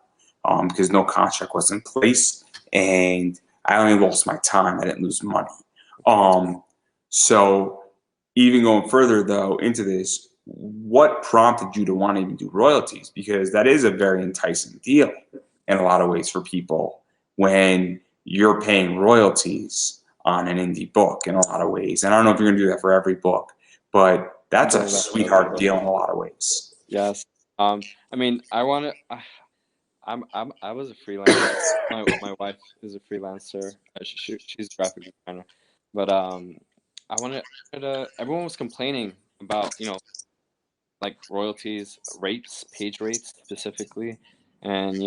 A: because no contract was in place, and I only lost my time. I didn't lose money. So even going further, though, into this, what prompted you to want to even do royalties? Because that is a very enticing deal in a lot of ways for people, when you're paying royalties on an indie book in a lot of ways. And I don't know if you're going to do that for every book, but that's a sweetheart deal in a lot of ways.
B: Yes. I mean, I want to. I was a freelancer. My wife is a freelancer. She's a graphic designer, but I wanted to. Everyone was complaining about like royalties rates, page rates specifically, and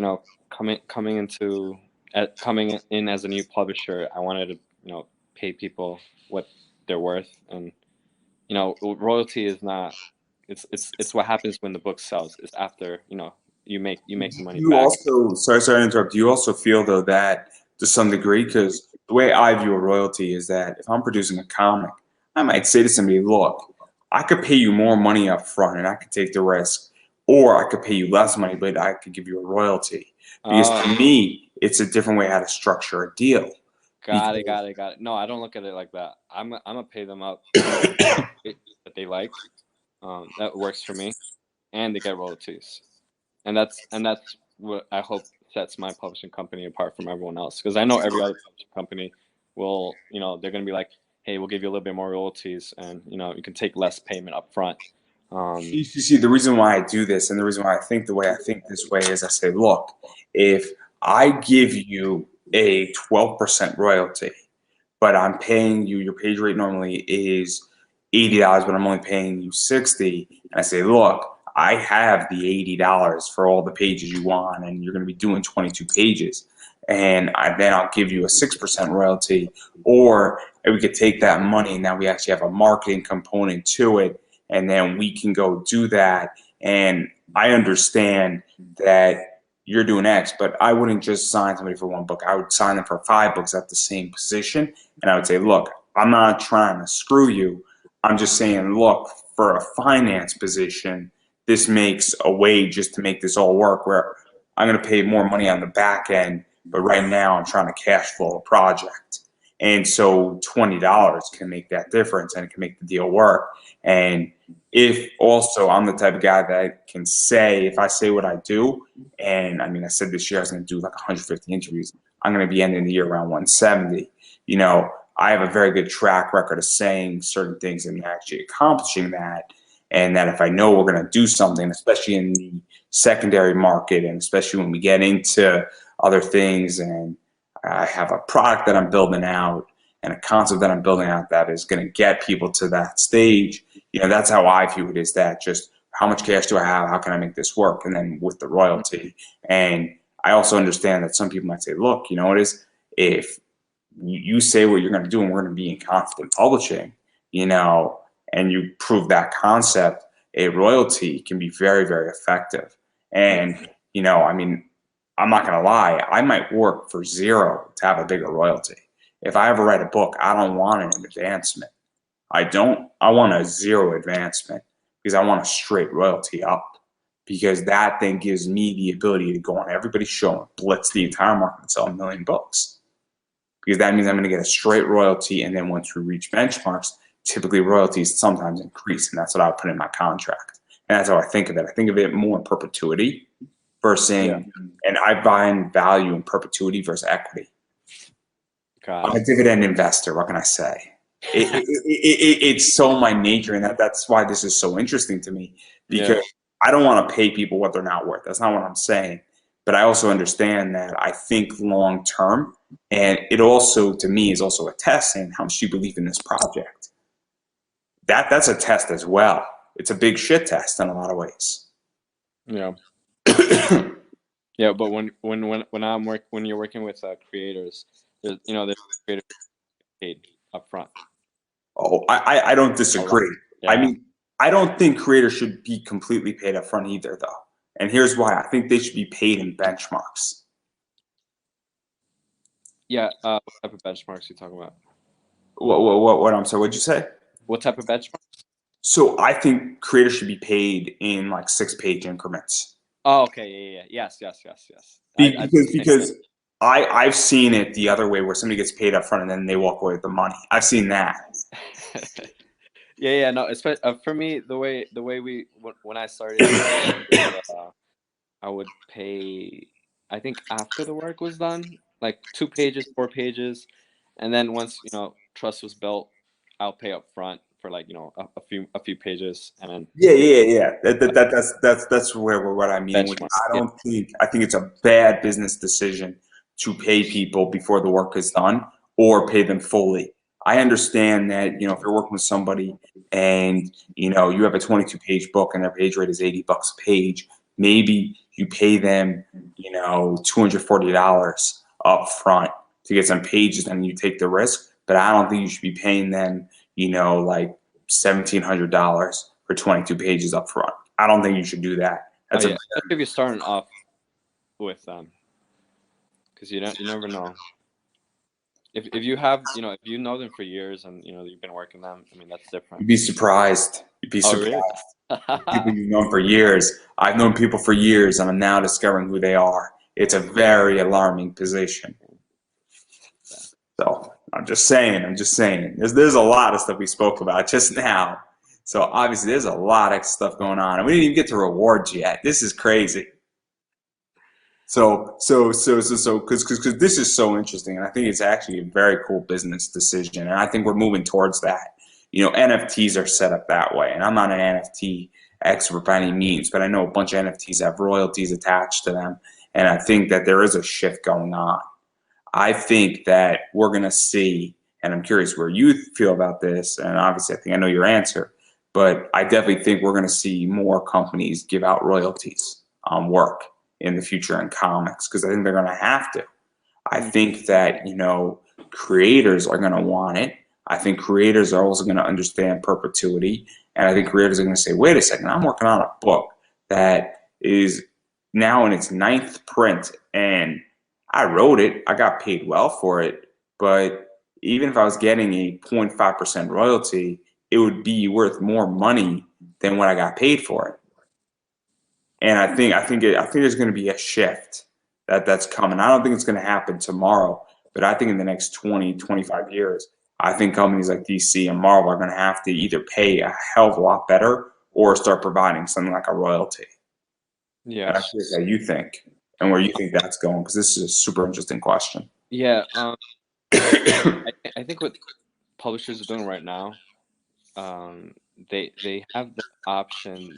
B: coming in as a new publisher, I wanted to pay people what they're worth, and royalty is not. It's what happens when the book sells. It's after you make the money
A: You
B: back.
A: also, sorry to interrupt. Do you also feel though that to some degree, because the way I view a royalty is that if I'm producing a comic, I might say to somebody, look, I could pay you more money up front and I could take the risk, or I could pay you less money, but I could give you a royalty. Because
B: Oh,
A: to me, it's a different way how to structure a deal.
B: got it,
A: Because
B: got it, got it. No, I don't look at it like that. I'm gonna pay them up for it that they like. That works for me, and they get royalties, and that's what I hope sets my publishing company apart from everyone else. Because I know every other publishing company will, they're gonna be like, hey, we'll give you a little bit more royalties, and you can take less payment up front.
A: you see, the reason why I do this and the reason why I think the way I think this way is I say, look, if I give you a 12% royalty, but I'm paying you, your page rate normally is $80, but I'm only paying you 60. And I say, look, I have the $80 for all the pages you want, and you're going to be doing 22 pages. And then I'll give you a 6% royalty. Or we could take that money, and now we actually have a marketing component to it, and then we can go do that. And I understand that you're doing X, but I wouldn't just sign somebody for one book. I would sign them for 5 books at the same position. And I would say, look, I'm not trying to screw you. I'm just saying, look, for a finance position, this makes a way just to make this all work where I'm going to pay more money on the back end, but right now I'm trying to cash flow a project. And so $20 can make that difference and it can make the deal work. And if also I'm the type of guy that can say, if I say what I do, and I mean, I said this year I was going to do like 150 interviews, I'm going to be ending the year around 170. I have a very good track record of saying certain things and actually accomplishing that. And that if I know we're going to do something, especially in the secondary market, and especially when we get into other things, and I have a product that I'm building out and a concept that I'm building out that is going to get people to that stage, that's how I view it, is that just how much cash do I have? How can I make this work? And then with the royalty. And I also understand that some people might say, look, you know what it is? If you say what you're going to do and we're going to be in confident publishing, and you prove that concept, a royalty can be very, very effective. And, I mean, I'm not going to lie, I might work for zero to have a bigger royalty. If I ever write a book, I don't want an advancement. I want a zero advancement because I want a straight royalty up, because that then gives me the ability to go on everybody's show and blitz the entire market and sell 1 million books, because that means I'm going to get a straight royalty. And then once we reach benchmarks, typically royalties sometimes increase. And that's what I would put in my contract. And that's how I think of it. I think of it more in perpetuity versus,
B: Yeah,
A: and I find value in perpetuity versus equity.
B: got
A: I'm a
B: it.
A: dividend investor. What can I say? It's so my nature. And that's why this is so interesting to me,
B: Yeah,
A: because I don't want to pay people what they're not worth. That's not what I'm saying. But I also understand that I think long term, and it also to me is also a test saying how much you believe in this project. That's a test as well. It's a big shit test in a lot of ways.
B: yeah, yeah. But when you're working with creators, there's creators paid up front
A: Oh, I don't
B: a lot.
A: disagree. I
B: Yeah,
A: mean, I don't think creators should be completely paid up front either, though. And here's why. I think they should be paid in benchmarks.
B: yeah. What type of benchmarks are you talking about?
A: What I'm sorry, what'd you say?
B: What type of benchmark?
A: So I think creators should be paid in like 6 page increments.
B: Oh, okay. Yeah, yeah, yeah. Yes, yes, yes, yes. I do the same thing.
A: Because I've seen it the other way where somebody gets paid up front and then they walk away with the money. I've seen that.
B: Yeah, yeah. No, especially for me, the way when I started, I would pay. I think after the work was done, like 2 pages, 4 pages, and then once trust was built, I'll pay up front for like a few pages and then
A: Yeah. That's where what I mean. Which
B: benchmark.
A: I
B: Yeah,
A: don't think. I think it's a bad business decision to pay people before the work is done or pay them fully. I understand that if you're working with somebody and you have a 22-page book and their page rate is $80 a page, maybe you pay them $240 up front to get some pages and you take the risk. But I don't think you should be paying them like $1,700 for 22 pages up front. I don't think you should do that.
B: oh
A: That's a
B: yeah, especially if you're starting off with because you never know. If you have if you know them for years and you've been working them, I mean that's different.
A: You'd be surprised. You'd be
B: Oh
A: surprised.
B: really?
A: People you've known for years. I've known people for years, and I'm now discovering who they are. It's a very alarming position. So I'm just saying. There's a lot of stuff we spoke about just now. So obviously there's a lot of stuff going on, and we didn't even get to rewards yet. This is crazy. Because this is so interesting, and I think it's actually a very cool business decision, and I think we're moving towards that. NFTs are set up that way, and I'm not an NFT expert by any means, but I know a bunch of NFTs have royalties attached to them, and I think that there is a shift going on. I think that we're going to see, and I'm curious where you feel about this, and obviously I think I know your answer, but I definitely think we're going to see more companies give out royalties on work in the future in comics because I think they're going to have to. I think that, creators are going to want it. I think creators are also going to understand perpetuity. And I think creators are going to say, wait a second, I'm working on a book that is now in its 9th print and I wrote it, I got paid well for it, but even if I was getting a 0.5% royalty, it would be worth more money than what I got paid for it. And I think there's going to be a shift that's coming. I don't think it's going to happen tomorrow, but I think in the next 20, 25 years, I think companies like DC and Marvel are going to have to either pay a hell of a lot better or start providing something like a royalty.
B: Yeah.
A: And I'm curious how you think and where you think that's going because this is a super interesting question.
B: Yeah. I think what publishers are doing right now, they have the option.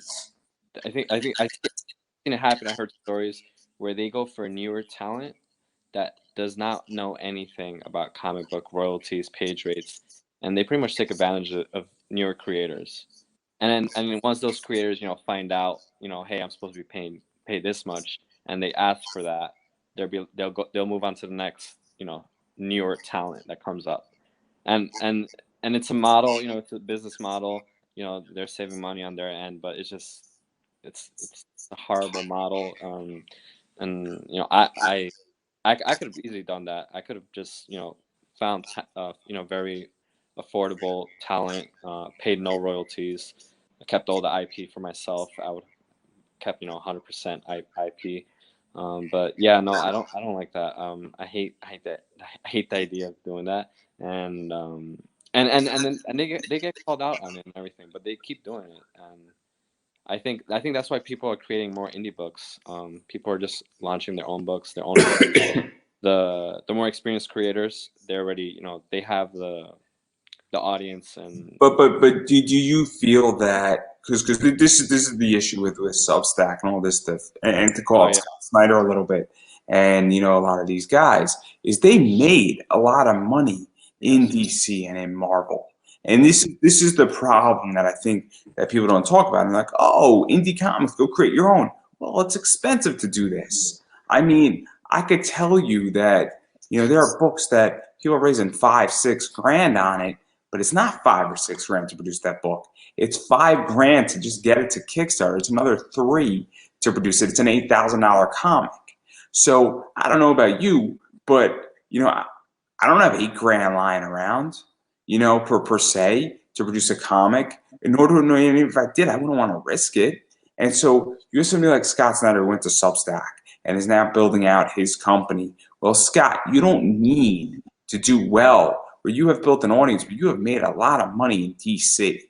B: I've seen it happen. I heard stories where they go for newer talent that does not know anything about comic book royalties, page rates, and they pretty much take advantage of newer creators. And then once those creators, find out, hey, I'm supposed to be paid this much, and they ask for that, they'll move on to the next, newer talent that comes up, and it's a model, it's a business model, they're saving money on their end, but it's a horrible model, and I could have easily done that. I could have just found very affordable talent, paid no royalties. I kept all the IP for myself. I would kept 100% IP. But yeah, no, I don't like that. I hate that. I hate the idea of doing that. And they get called out on it and everything, but they keep doing it. And I think that's why people are creating more indie books. People are just launching their own books, their own IPs. The more experienced creators, they're already they have the audience and
A: But do you feel that because this is the issue with Substack and all this stuff and to call
B: oh
A: out
B: yeah,
A: Scott Snyder a little bit and a lot of these guys is they made a lot of money in
B: yes,
A: DC and in Marvel and this is the problem that I think that people don't talk about and like indie comics go create your own. Well, it's expensive to do this. I mean, I could tell you that there are books that people are raising 5-6 grand on it, but it's not 5 or 6 grand to produce that book. It's 5 grand to just get it to Kickstarter. It's another three to produce it. It's an $8,000 comic. So I don't know about you, but I don't have 8 grand lying around, per se to produce a comic. In order to know, even if I did, I wouldn't want to risk it. And so you have somebody like Scott Snyder who went to Substack and is now building out his company. Well, Scott, you don't need to do well where you have built an audience, but you have made a lot of money in DC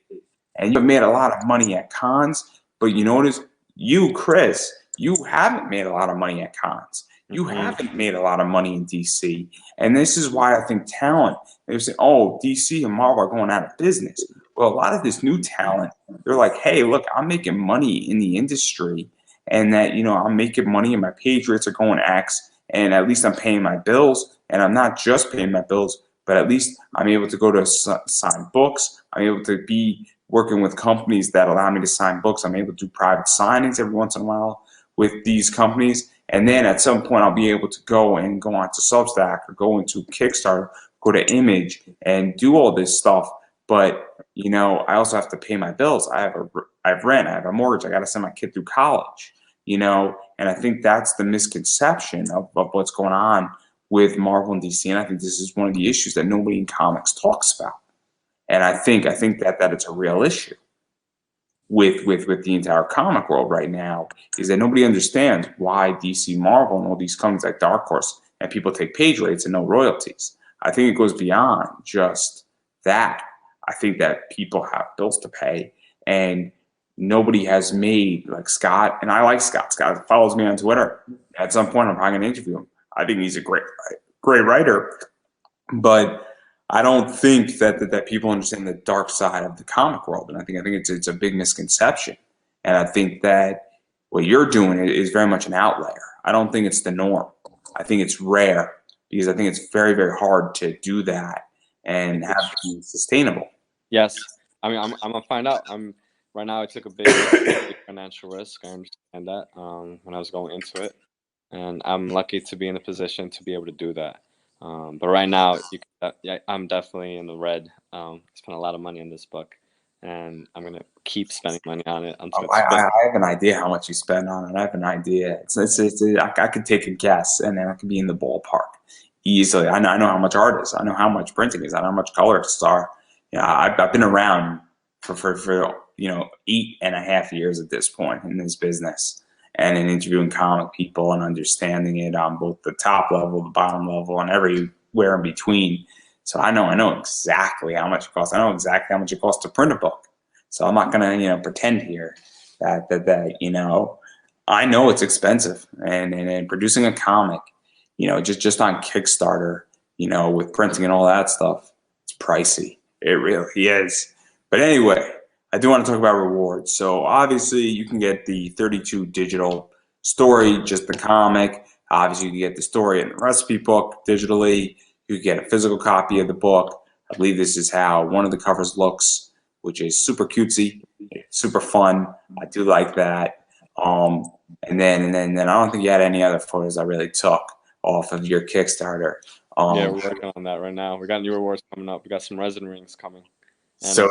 A: and you have made a lot of money at cons. But you notice you, Chris, you haven't made a lot of money at cons. You haven't made a lot of money in DC. And this is why I think talent, they say, oh, DC and Marvel are going out of business. Well, a lot of this new talent, they're like, hey, look, I'm making money in the industry, and that, I'm making money and my page rates are going X, and at least I'm paying my bills, and I'm not just paying my bills, but at least I'm able to go to sign books. I'm able to be working with companies that allow me to sign books. I'm able to do private signings every once in a while with these companies. And then at some point, I'll be able to go on to Substack or go into Kickstarter, go to Image and do all this stuff. But, I also have to pay my bills. I have rent, I have a mortgage, I got to send my kid through college, and I think that's the misconception of what's going on with Marvel and DC. And I think this is one of the issues that nobody in comics talks about. And I think that it's a real issue with the entire comic world right now, is that nobody understands why DC, Marvel, and all these companies like Dark Horse and people take page rates and no royalties. I think it goes beyond just that. I think that people have bills to pay, and nobody has made, like Scott, and I like Scott. Scott follows me on Twitter. At some point, I'm probably going to interview him. I think he's a great writer, but I don't think that people understand the dark side of the comic world, and I think it's a big misconception. And I think that what you're doing is very much an outlier. I don't think it's the norm. I think it's rare, because I think it's very, very hard to do that and have it be sustainable.
B: Yes, I mean, I'm gonna find out. Right now. I took a big financial risk. I understand that when I was going into it, and I'm lucky to be in a position to be able to do that. But right now, yeah, I'm definitely in the red. Spent a lot of money on this book, and I'm gonna keep spending money on it until it's
A: I
B: finished.
A: have an idea how much you spend on it. I have an idea. I could take a guess, and then I could be in the ballpark easily. I know how much art is. I know how much printing is. I know how much colorists are. I've been around for 8.5 years at this point in this business, and in interviewing comic people and understanding it on both the top level, the bottom level, and everywhere in between. So I know exactly how much it costs. I know exactly how much it costs to print a book. So I'm not gonna pretend here that I know it's expensive, and producing a comic, just on Kickstarter, with printing and all that stuff, it's pricey. It really is. But anyway, I do want to talk about rewards. So obviously you can get the 32 digital story, just the comic. Obviously you can get the story and the recipe book digitally. You can get a physical copy of the book. I believe this is how one of the covers looks, which is super cutesy, super fun. I do like that. And then I don't think you had any other photos I really took off of your Kickstarter.
B: Yeah, we're working on that right now. We got new rewards coming up. We got some resin rings coming. And
A: So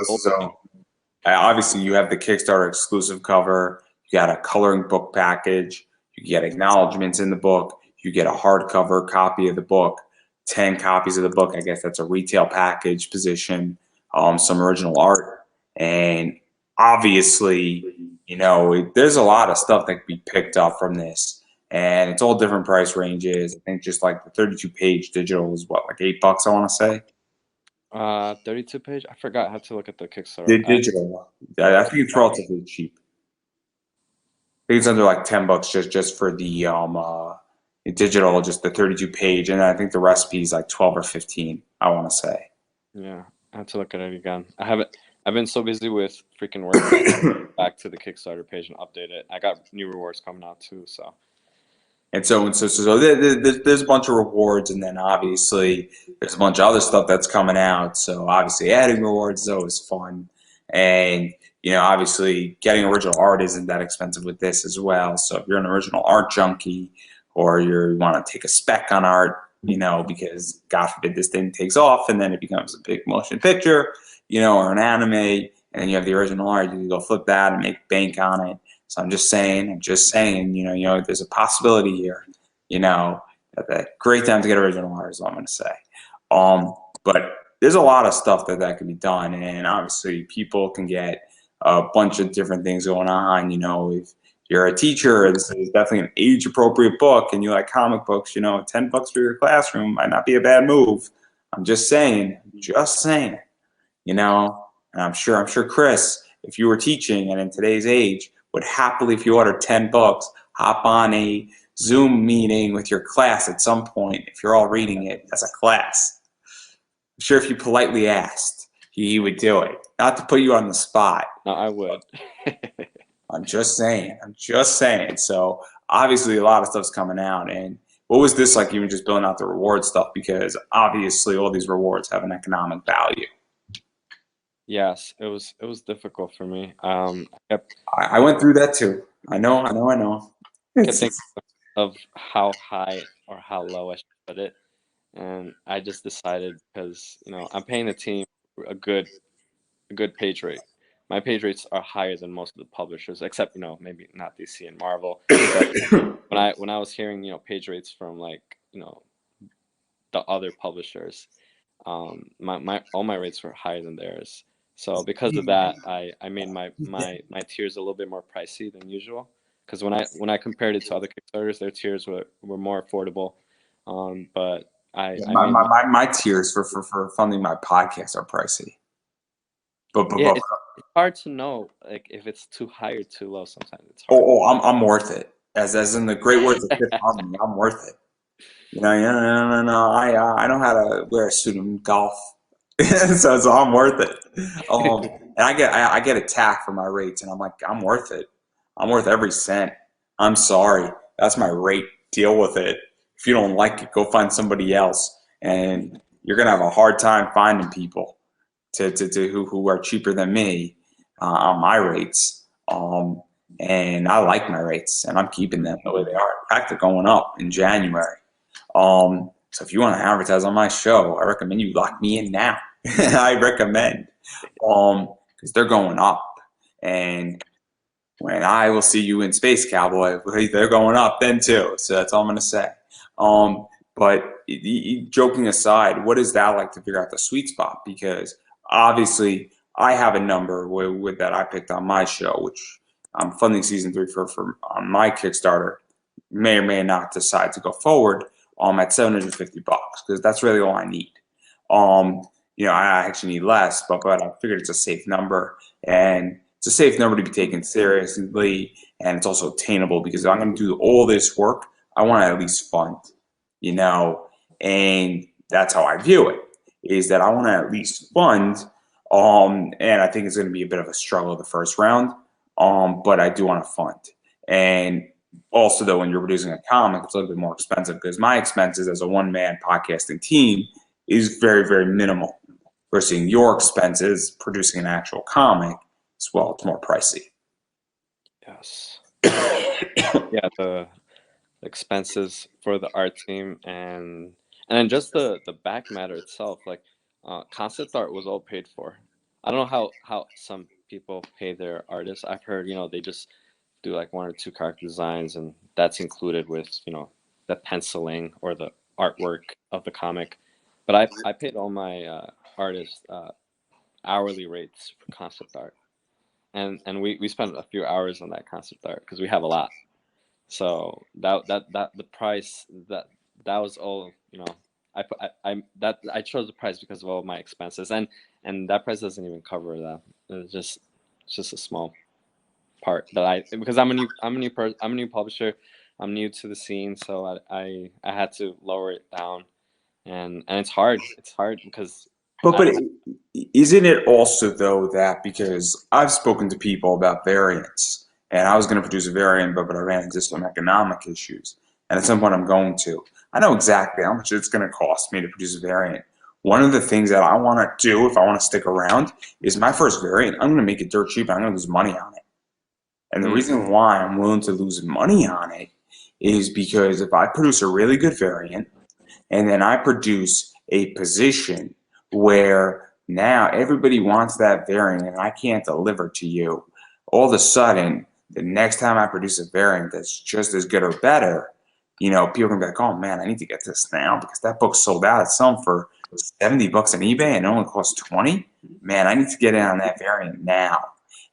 A: obviously you have the Kickstarter exclusive cover. You got a coloring book package. You get acknowledgments in the book. You get a hardcover copy of the book, 10 copies of the book. I guess that's a retail package position. Some original art, and obviously, there's a lot of stuff that can be picked up from this, and it's all different price ranges. I think just like the 32-page digital is what, like $8, I want to say.
B: 32 page. I forgot. I have to look at the
A: The
B: Kickstarter.
A: digital, I think it's relatively cheap. I think it's under like $10 just for the digital, just the 32-page, and I think the recipe is like 12 or 15. I want to say.
B: Yeah, I have to look at it again. I haven't. I've been so busy with freaking work. Back to the Kickstarter page and update it. I got new rewards coming out too. So.
A: And so there's a bunch of rewards, and then obviously there's a bunch of other stuff that's coming out. So obviously adding rewards is always fun, and obviously getting original art isn't that expensive with this as well. So if you're an original art junkie, or you want to take a spec on art, because God forbid this thing takes off and then it becomes a big motion picture, or an anime, and then you have the original art, you can go flip that and make bank on it. So I'm just saying, there's a possibility here, that great time to get original art is what I'm going to say. But there's a lot of stuff that can be done, and obviously people can get a bunch of different things going on. If you're a teacher, this is definitely an age-appropriate book, and you like comic books, $10 for your classroom might not be a bad move. I'm just saying, and I'm sure Chris, if you were teaching and in today's age, would happily, if you ordered $10, hop on a Zoom meeting with your class at some point if you're all reading it as a class. I'm sure if you politely asked, he would do it. Not to put you on the spot.
B: No, I would.
A: I'm just saying. I'm just saying. So obviously a lot of stuff's coming out. And what was this like even just building out the reward stuff? Because obviously all these rewards have an economic value.
B: Yes, it was difficult for me.
A: I went through that too. I know, I know, I know.
B: Kept
A: It's,
B: thinking of how high or how low I should put it, and I just decided because I'm paying the team a good a good page rate. My page rates are higher than most of the publishers, except maybe not DC and Marvel. But when I was hearing page rates from like the other publishers, my all my rates were higher than theirs. So because of that, I made my tiers a little bit more pricey than usual. Because when I compared it to other Kickstarters, their tiers were more affordable. But I
A: yeah,
B: I made
A: my tiers for funding my podcast are pricey.
B: yeah,
A: But
B: it's hard to know like if it's too high or too low. Sometimes it's hard.
A: I'm worth it. As in the great words of Fifth Harmony, I'm worth it. No. I know how to wear a suit in golf, so I'm worth it. And I get attacked for my rates, and I'm like, I'm worth it. I'm worth every cent. I'm sorry, that's my rate. Deal with it. If you don't like it, go find somebody else, and you're gonna have a hard time finding people to who are cheaper than me on my rates. And I like my rates, and I'm keeping them the way they are. In fact, they're going up in January. So if you want to advertise on my show, I recommend you lock me in now. I recommend, because they're going up, and when I will see you in Space Cowboy, they're going up then too. So that's all I'm gonna say. But joking aside, what is that like to figure out the sweet spot? Because obviously, I have a number with that I picked on my show, which I'm funding season 3 for on my Kickstarter. May or may not decide to go forward at $750 because that's really all I need. Um, I actually need less, but I figured it's a safe number, and it's a safe number to be taken seriously, and it's also attainable because if I'm going to do all this work, I want to at least fund, you know, and that's how I view it. Is that I want to at least fund, and I think it's going to be a bit of a struggle the first round, but I do want to fund, and also though when you're producing a comic it's a little bit more expensive because my expenses as a one-man podcasting team is very very minimal versus your expenses producing an actual comic as well. It's more pricey.
B: Yes. Yeah, the expenses for the art team and then just the back matter itself, like concept art was all paid for. I don't know how some people pay their artists. I've heard they just do like one or two character designs and that's included with the penciling or the artwork of the comic. But I paid all my artists hourly rates for concept art, and we spent a few hours on that concept art because we have a lot. So that the price that was all I chose the price because of all my expenses, and that price doesn't even cover that. It's just a small part that because I'm a new publisher. I'm new to the scene, so I had to lower it down, and it's hard. It's hard because
A: But
B: I
A: isn't it also though that because I've spoken to people about variants and I was going to produce a variant but I ran into some economic issues and at some point I'm going to. I know exactly how much it's going to cost me to produce a variant. One of the things that I want to do if I want to stick around is my first variant. I'm going to make it dirt cheap. I'm going to lose money on it. And the
B: mm,
A: reason why I'm willing to lose money on it is because if I produce a really good variant and then I produce a position where now everybody wants that variant and I can't deliver to you, all of a sudden, the next time I produce a variant that's just as good or better, people can be like, oh man, I need to get this now because that book sold out. It's selling for $70 on eBay and it only costs 20. Man, I need to get in on that variant now.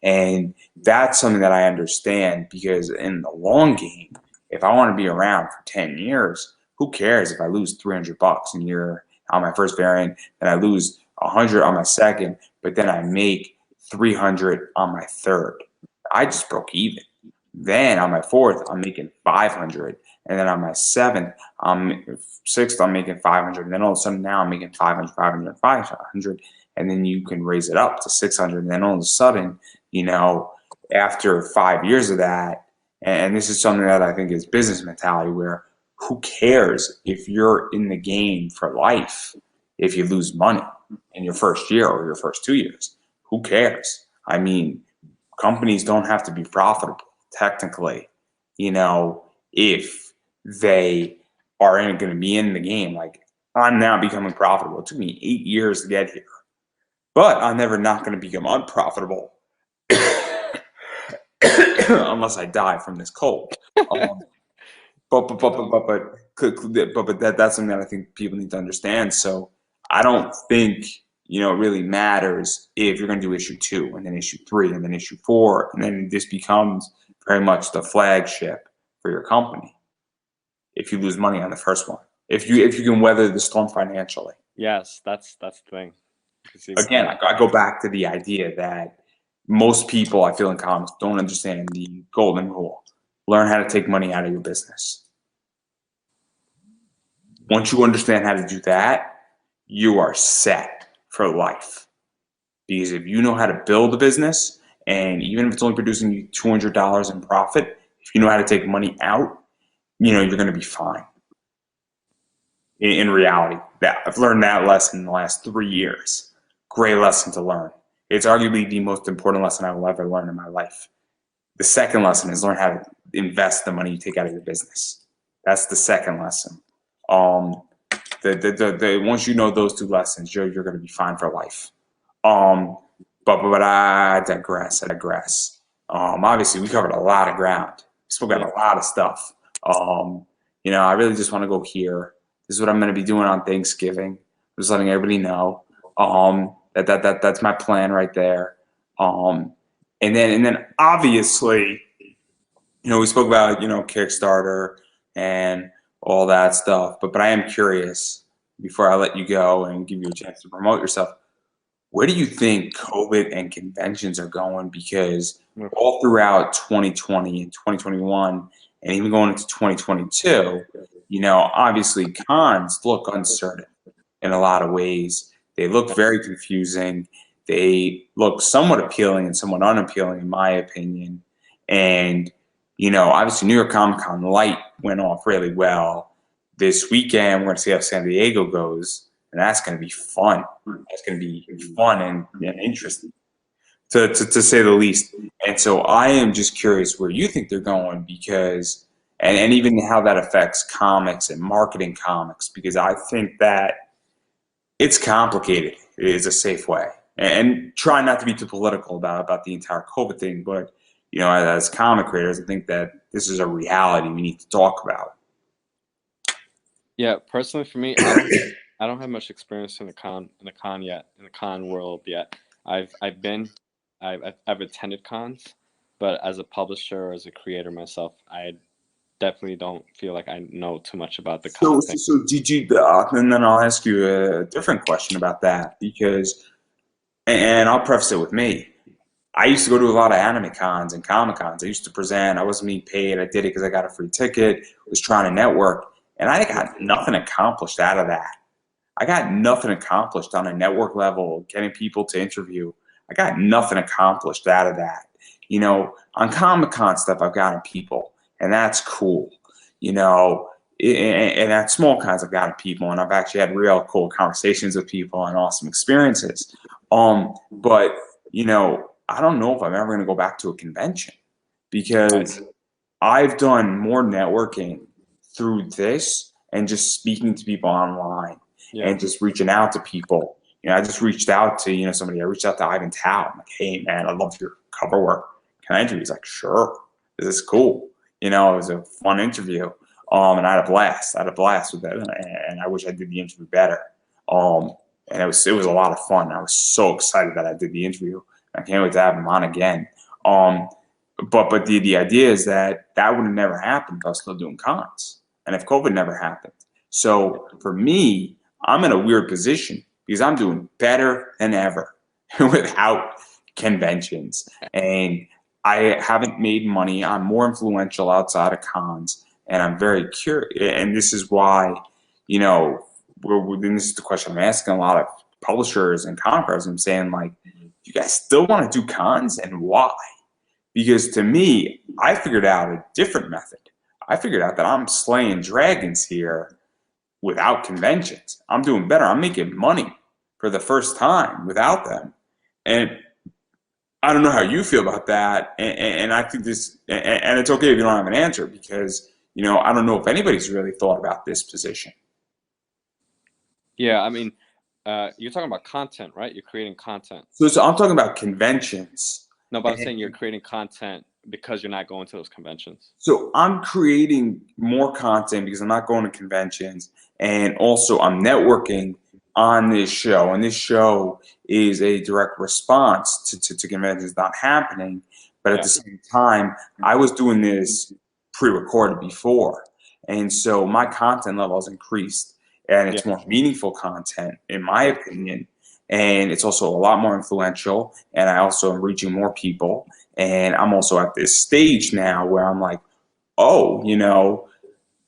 A: And that's something that I understand because in the long game, if I want to be around for 10 years, who cares if I lose $300 a year on my first variant and I lose 100 on my second, but then I make 300 on my third? I just broke even. Then on my fourth, I'm making 500, And then on my sixth, I'm making 500. And then all of a sudden now I'm making 500, 500, 500. And then you can raise it up to 600. And then all of a sudden, after 5 years of that, and this is something that I think is business mentality, where who cares if you're in the game for life if you lose money in your first year or your first 2 years? Who cares? I mean, companies don't have to be profitable technically, if they are going to be in the game. Like, I'm now becoming profitable. It took me 8 years to get here, but I'm never not going to become unprofitable unless I die from this cold. But that's something that I think people need to understand. So I don't think it really matters if you're going to do issue 2 and then issue 3 and then issue 4, and then this becomes very much the flagship for your company. If you lose money on the first one, if you can weather the storm financially.
B: Yes, that's the thing.
A: Again, I go back to the idea that most people, I feel, in comics don't understand the golden rule. Learn how to take money out of your business. Once you understand how to do that, you are set for life. Because if you know how to build a business, and even if it's only producing you $200 in profit, if you know how to take money out, you're going to be fine. In reality, I've learned that lesson in the last 3 years. Great lesson to learn. It's arguably the most important lesson I will ever learn in my life. The second lesson is learn how to invest the money you take out of your business. That's the second lesson. Once you know those 2 lessons, you're going to be fine for life. But I digress. Obviously, we covered a lot of ground. We spoke about a lot of stuff. I really just want to go here. This is what I'm going to be doing on Thanksgiving. Just letting everybody know. That's my plan right there. And then obviously, we spoke about Kickstarter and all that stuff. But I am curious, before I let you go and give you a chance to promote yourself, where do you think COVID and conventions are going? Because all throughout 2020 and 2021, and even going into 2022, obviously cons look uncertain in a lot of ways. They look very confusing. They look somewhat appealing and somewhat unappealing, in my opinion. And, obviously New York Comic Con Light went off really well. This weekend, we're going to see how San Diego goes. And that's going to be fun. That's going to be fun and interesting, to say the least. And so I am just curious where you think they're going, because, and even how that affects comics and marketing comics, because I think that it's complicated is a safe way. And try not to be too political about the entire COVID thing, but as comic creators, I think that this is a reality we need to talk about.
B: Yeah, personally for me, I don't have much experience in the con world yet. I've attended cons, but as a publisher or as a creator myself, I definitely don't feel like I know too much about the con thing.
A: So did you? And then I'll ask you a different question about that, because, and I'll preface it with me. I used to go to a lot of anime cons and comic cons. I used to present. I wasn't being paid. I did it because I got a free ticket. Was trying to network, and I got nothing accomplished out of that. I got nothing accomplished on a network level, getting people to interview. I got nothing accomplished out of that. On Comic-Con stuff, I've gotten people, and that's cool. And at small cons, I've gotten people, and I've actually had real cool conversations with people and awesome experiences. But, I don't know if I'm ever going to go back to a convention, because I've done more networking through this and just speaking to people online. Yeah. And just reaching out to people. I just reached out to, somebody. I reached out to Ivan Tao. I'm like, hey, man, I love your cover work. Can I interview? He's like, sure. This is cool. It was a fun interview. And I had a blast. With it. And I wish I did the interview better. And it was a lot of fun. I was so excited that I did the interview. I can't wait to have him on again. But the idea is that would have never happened if I was still doing cons, and if COVID never happened. So for me, I'm in a weird position because I'm doing better than ever without conventions. And I haven't made money. I'm more influential outside of cons and I'm very curious. And this is why, you know, and this is the question I'm asking a lot of publishers and comic. I'm saying like, you guys still want to do cons, and why? Because to me, I figured out a different method. I figured out that I'm slaying dragons here without conventions. I'm doing better. I'm making money for the first time without them. And I don't know how you feel about that. And I think this, and it's okay if you don't have an answer because, I don't know if anybody's really thought about this position.
B: Yeah, I mean, you're talking about content, right? You're creating content.
A: So I'm talking about conventions.
B: No, but I'm saying you're creating content because you're not going to those conventions.
A: So I'm creating more content because I'm not going to conventions, and also I'm networking on this show. And this show is a direct response to conventions not happening. But at
B: Yeah.
A: the same time, I was doing this pre-recorded before, and so my content level has increased, and it's more meaningful content, in my opinion. And it's also a lot more influential, and I also am reaching more people. And I'm also at this stage now where I'm like, oh,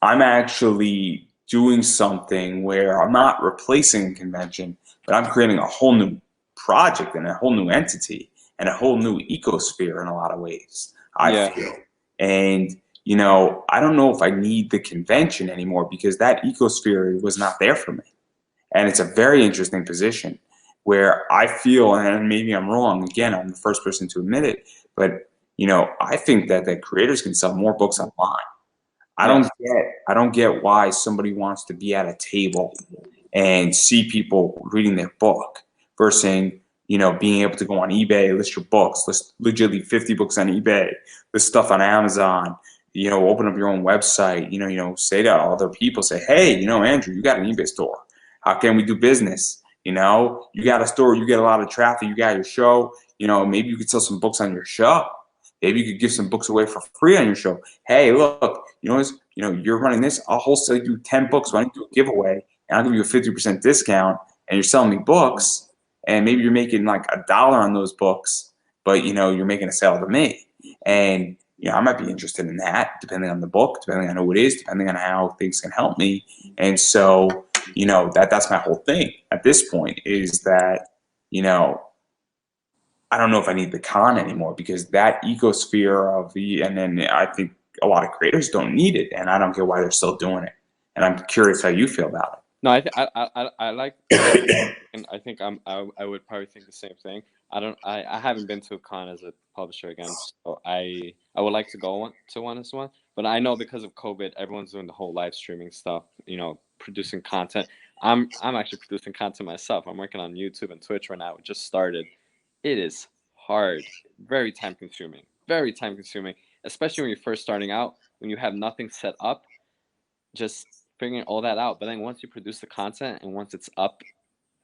A: I'm actually doing something where I'm not replacing a convention, but I'm creating a whole new project and a whole new entity and a whole new ecosphere in a lot of ways, I feel. And, I don't know if I need the convention anymore because that ecosphere was not there for me. And it's a very interesting position where I feel, and maybe I'm wrong, again, I'm the first person to admit it, but I think that the creators can sell more books online. I don't get why somebody wants to be at a table and see people reading their book versus being able to go on eBay, list your books, list legitimately 50 books on eBay, list stuff on Amazon, open up your own website, say to other people, say, hey, Andrew, you got an eBay store. How can we do business? You got a store, you get a lot of traffic, you got your show, maybe you could sell some books on your show. Maybe you could give some books away for free on your show. Hey, look, you're running this. I'll wholesale you 10 books. Why don't you do a giveaway? And I'll give you a 50% discount. And you're selling me books. And maybe you're making like $1 on those books, but you're making a sale to me. And I might be interested in that, depending on the book, depending on who it is, depending on how things can help me. And so, that's my whole thing at this point is that, I don't know if I need the con anymore because that ecosphere and then I think a lot of creators don't need it, and I don't get why they're still doing it. And I'm curious how you feel about
B: No, I like, and I think I would probably think the same thing. I haven't been to a con as a publisher again, so I would like to go to one as well. But I know because of COVID, everyone's doing the whole live streaming stuff, producing content. I'm actually producing content myself. I'm working on YouTube and Twitch right now. It just started. It is hard, very time consuming, especially when you're first starting out, when you have nothing set up, just figuring all that out. But then once you produce the content and once it's up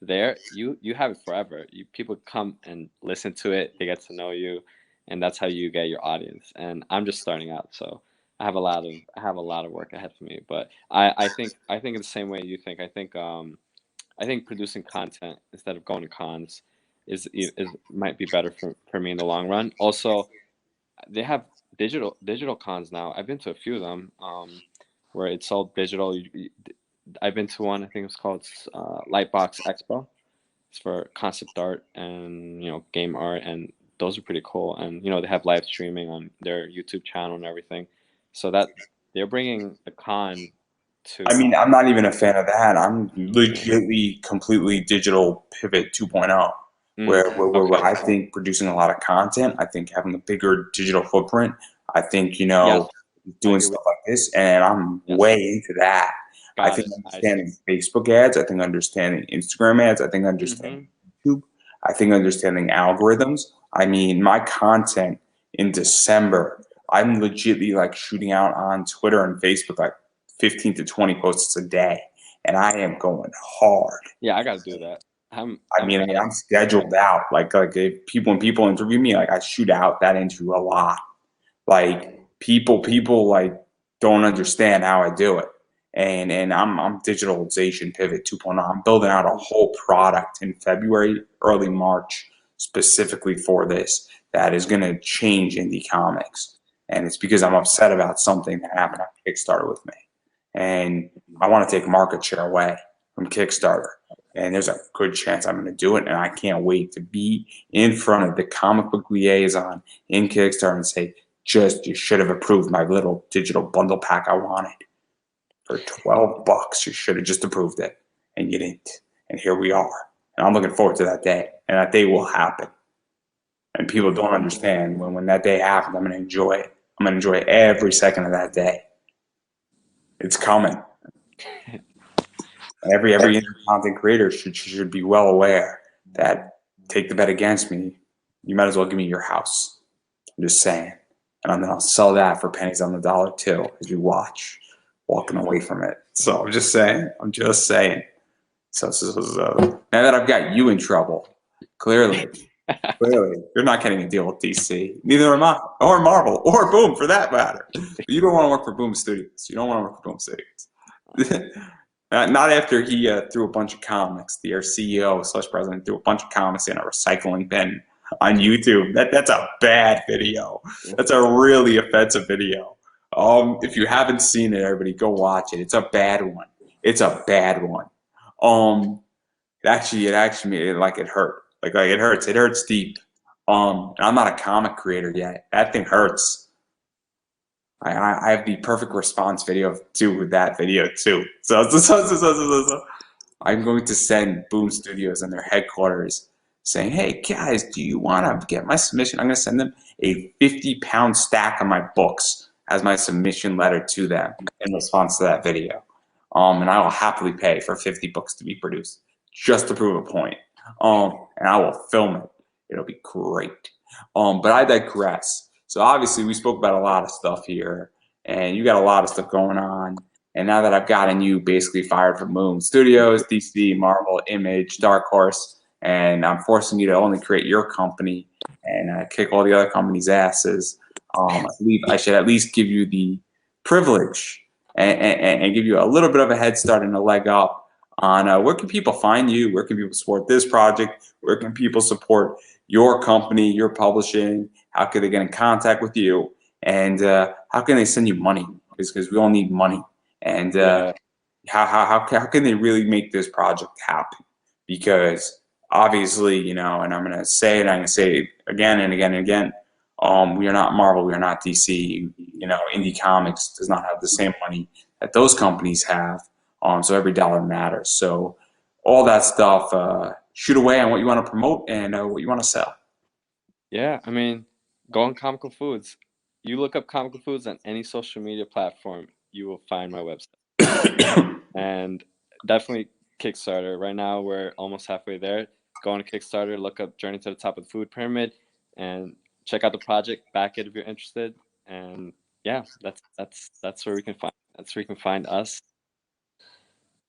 B: there, you have it forever. People come and listen to it, they get to know you, and that's how you get your audience. And I'm just starting out, so I have a lot of work ahead for me. But I think in the same way you think. I think producing content instead of going to cons is might be better for me in the long run. Also, they have digital cons now. I've been to a few of them where it's all digital. I've been to one. I think it's called Lightbox Expo. It's for concept art and game art, and those are pretty cool. And they have live streaming on their YouTube channel and everything. So that they're bringing the con to.
A: I mean, I'm not even a fan of that. I'm legitimately completely digital pivot 2.0, where I think producing a lot of content, I think having a bigger digital footprint, I think, doing stuff like this, and I'm way into that. I think understanding Facebook ads, I think understanding Instagram ads, I think understanding YouTube, I think understanding algorithms. I mean, my content in December, I'm legitimately like shooting out on Twitter and Facebook like 15 to 20 posts a day, and I am going hard.
B: Yeah, I got to do that. I'm
A: scheduled out. Like if when people interview me, like I shoot out that interview a lot. Like people like don't understand how I do it. And I'm digitalization pivot 2.0. I'm building out a whole product in February, early March, specifically for this that is going to change indie comics. and it's because I'm upset about something that happened on Kickstarter with me, and I want to take market share away from Kickstarter. And there's a good chance I'm going to do it, and I can't wait to be in front of the comic book liaison in Kickstarter and say, just, you should have approved my little digital bundle pack I wanted for $12. You should have just approved it, and you didn't. And here we are. And I'm looking forward to that day, and that day will happen. And people don't understand when that day happens, I'm going to enjoy it. I'm going to enjoy every second of that day. It's coming. Every content creator should be well aware that take the bet against me, you might as well give me your house. I'm just saying. And then I'll sell that for pennies on the dollar too, as you watch, walking away from it. So I'm just saying. So now that I've got you in trouble, clearly, you're not getting a deal with DC. Neither am I, or Marvel, or Boom for that matter. You don't want to work for Boom Studios. You don't want to work for Boom Studios. Not after he threw a bunch of comics. The CEO / president threw a bunch of comics in a recycling bin on YouTube. That's a bad video. That's a really offensive video. If you haven't seen it, everybody go watch it. It's a bad one. It's a bad one. It actually it hurt. Like it hurts. It hurts deep. I'm not a comic creator yet. That thing hurts. I have the perfect response video to that video too. So I'm going to send Boom Studios and their headquarters saying, hey guys, do you want to get my submission? I'm going to send them a 50-pound stack of my books as my submission letter to them in response to that video. And I will happily pay for 50 books to be produced just to prove a point. And I will film it. It'll be great. But I digress. So obviously we spoke about a lot of stuff here, and you got a lot of stuff going on. And now that I've gotten you basically fired from Boom Studios, DC, Marvel, Image, Dark Horse, and I'm forcing you to only create your company and kick all the other companies' asses, I believe I should at least give you the privilege and give you a little bit of a head start and a leg up on where can people find you, where can people support this project, where can people support your company, your publishing, how can they get in contact with you, and how can they send you money, because we all need money, and how can they really make this project happen, because obviously, and I'm going to say it, I'm going to say it again and again and again, we are not Marvel, we are not DC, Indie Comics does not have the same money that those companies have, so every dollar matters. So all that stuff, shoot away on what you want to promote and what you want to sell.
B: Yeah, I mean, go on Comical Foods. You look up Comical Foods on any social media platform, you will find my website. And definitely Kickstarter. Right now, we're almost halfway there. Go on to Kickstarter, look up Journey to the Top of the Food Pyramid, and check out the project. Back it if you're interested. And yeah, that's where we can find. That's where you can find us.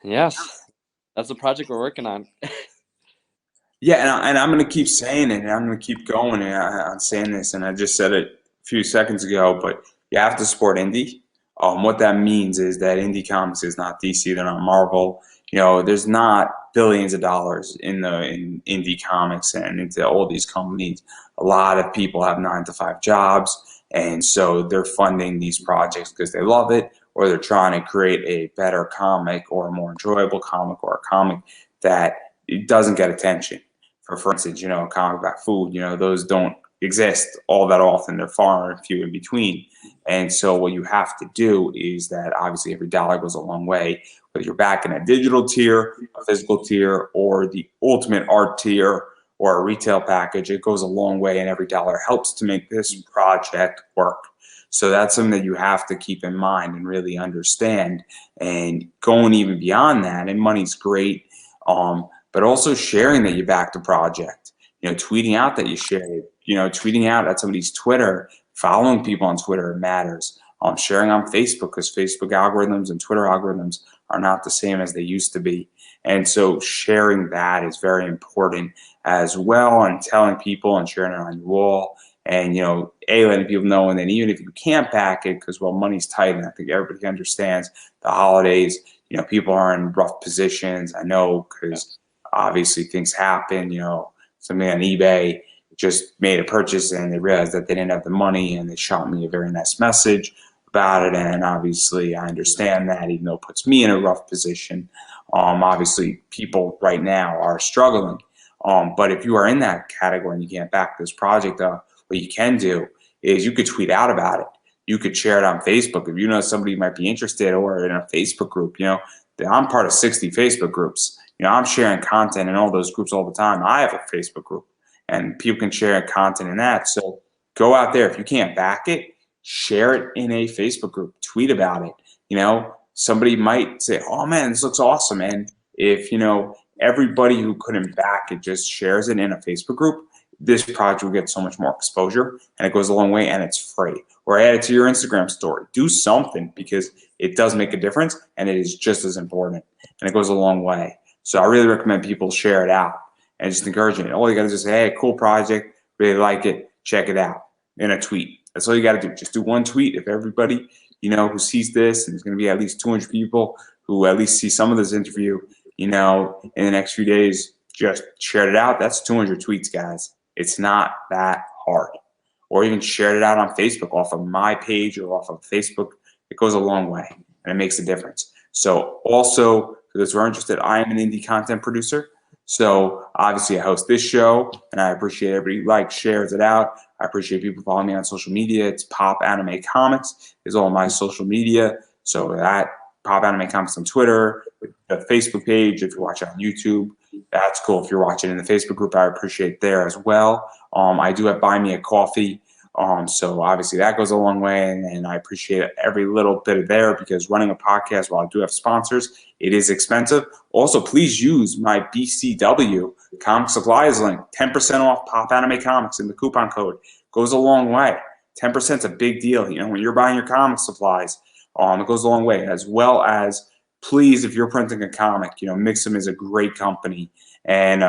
B: And yes, that's the project we're working on.
A: Yeah, and I'm going to keep saying it, and I'm going to keep going, and I'm saying this, and I just said it a few seconds ago, but you have to support indie. What that means is that indie comics is not DC, they're not Marvel. There's not billions of dollars in indie comics and into all these companies. A lot of people have 9-to-5 jobs, and so they're funding these projects because they love it, or they're trying to create a better comic or a more enjoyable comic, or a comic that it doesn't get attention. For instance, a comic about food, those don't exist all that often. They're far and few in between. And so what you have to do is that obviously every dollar goes a long way, whether you're back in a digital tier, a physical tier, or the ultimate art tier, or a retail package. It goes a long way, and every dollar helps to make this project work. So that's something that you have to keep in mind and really understand. And going even beyond that, and money's great, but also sharing that you backed a project, tweeting out that you shared it, tweeting out at somebody's Twitter, following people on Twitter matters, sharing on Facebook, because Facebook algorithms and Twitter algorithms are not the same as they used to be. And so sharing that is very important as well, and telling people and sharing it on your wall, and, letting people know. And then even if you can't back it, because, money's tight, and I think everybody understands the holidays, people are in rough positions. I know, because obviously things happen, something on eBay just made a purchase and they realized that they didn't have the money, and they shot me a very nice message about it. And obviously I understand that, even though it puts me in a rough position. Obviously people right now are struggling. But if you are in that category and you can't back this project up, what you can do is you could tweet out about it. You could share it on Facebook if you know somebody might be interested, or in a Facebook group. I'm part of 60 Facebook groups. I'm sharing content in all those groups all the time. I have a Facebook group, and people can share content in that. So go out there. If you can't back it, share it in a Facebook group. Tweet about it. Somebody might say, "Oh man, this looks awesome." And if everybody who couldn't back it just shares it in a Facebook group, this project will get so much more exposure, and it goes a long way, and it's free. Or add it to your Instagram story. Do something, because it does make a difference, and it is just as important, and it goes a long way. So I really recommend people share it out and just encouraging it. All you got to do is say, "Hey, cool project, really like it, check it out," in a tweet. That's all you got to do. Just do one tweet. If everybody who sees this, and there's going to be at least 200 people who at least see some of this interview, in the next few days, just shared it out. That's 200 tweets, guys. It's not that hard. Or even shared it out on Facebook, off of my page or off of Facebook. It goes a long way, and it makes a difference. So also, for those who are interested, I am an indie content producer. So obviously I host this show, and I appreciate everybody shares it out. I appreciate people following me on social media. It's Pop Anime Comics is all my social media. So that Pop Anime Comics on Twitter, the Facebook page, if you're watching on YouTube, that's cool. If you're watching in the Facebook group, I appreciate there as well. I do have Buy Me a Coffee. So obviously that goes a long way, and I appreciate every little bit of there, because running a podcast, while I do have sponsors, it is expensive. Also, please use my BCW comic supplies link, 10% off Pop Anime Comics in the coupon code. Goes a long way. 10% is a big deal. When you're buying your comic supplies, it goes a long way. As well as, please, if you're printing a comic, Mixam is a great company, and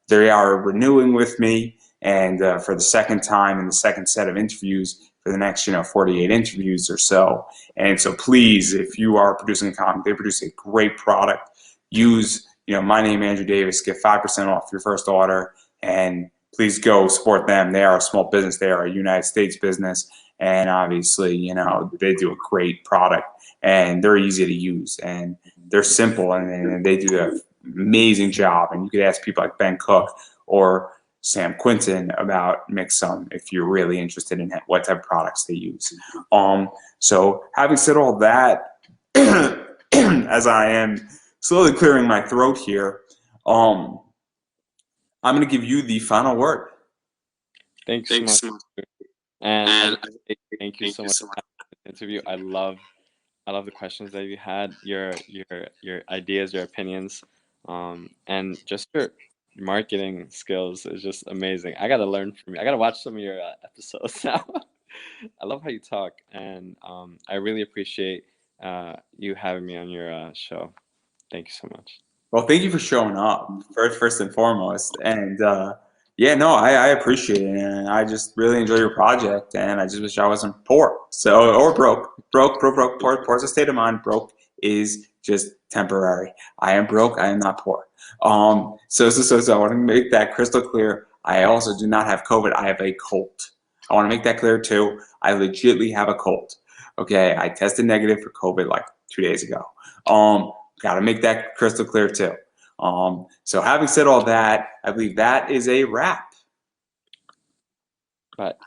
A: they are renewing with me. And for the second time in the second set of interviews for the next, 48 interviews or so. And so please, if you are producing a comic, they produce a great product. Use, my name, Andrew Davis, get 5% off your first order, and please go support them. They are a small business. They are a United States business. And obviously, they do a great product, and they're easy to use, and they're simple, and they do an amazing job. And you could ask people like Ben Cook or Sam Quinton about Mixum if you're really interested in what type of products they use. So having said all that, as I am slowly clearing my throat here, I'm going to give you the final word.
B: Thanks so much. And thank you so much for the interview. I love the questions that you had, your ideas, your opinions, and just your marketing skills is just amazing. I gotta learn from you. I gotta watch some of your episodes now. I love how you talk, and I really appreciate you having me on your show. Thank you so much.
A: Well, thank you for showing up, first and foremost. And yeah, no, I appreciate it, and I just really enjoy your project, and I just wish I wasn't poor, or broke. Poor is a state of mind. Broke is just temporary. I am broke. I am not poor. So I want to make that crystal clear. I also do not have COVID. I have a cold. I want to make that clear too. I legitimately have a cold. Okay, I tested negative for COVID like 2 days ago. Got to make that crystal clear too. So having said all that, I believe that is a wrap.
B: But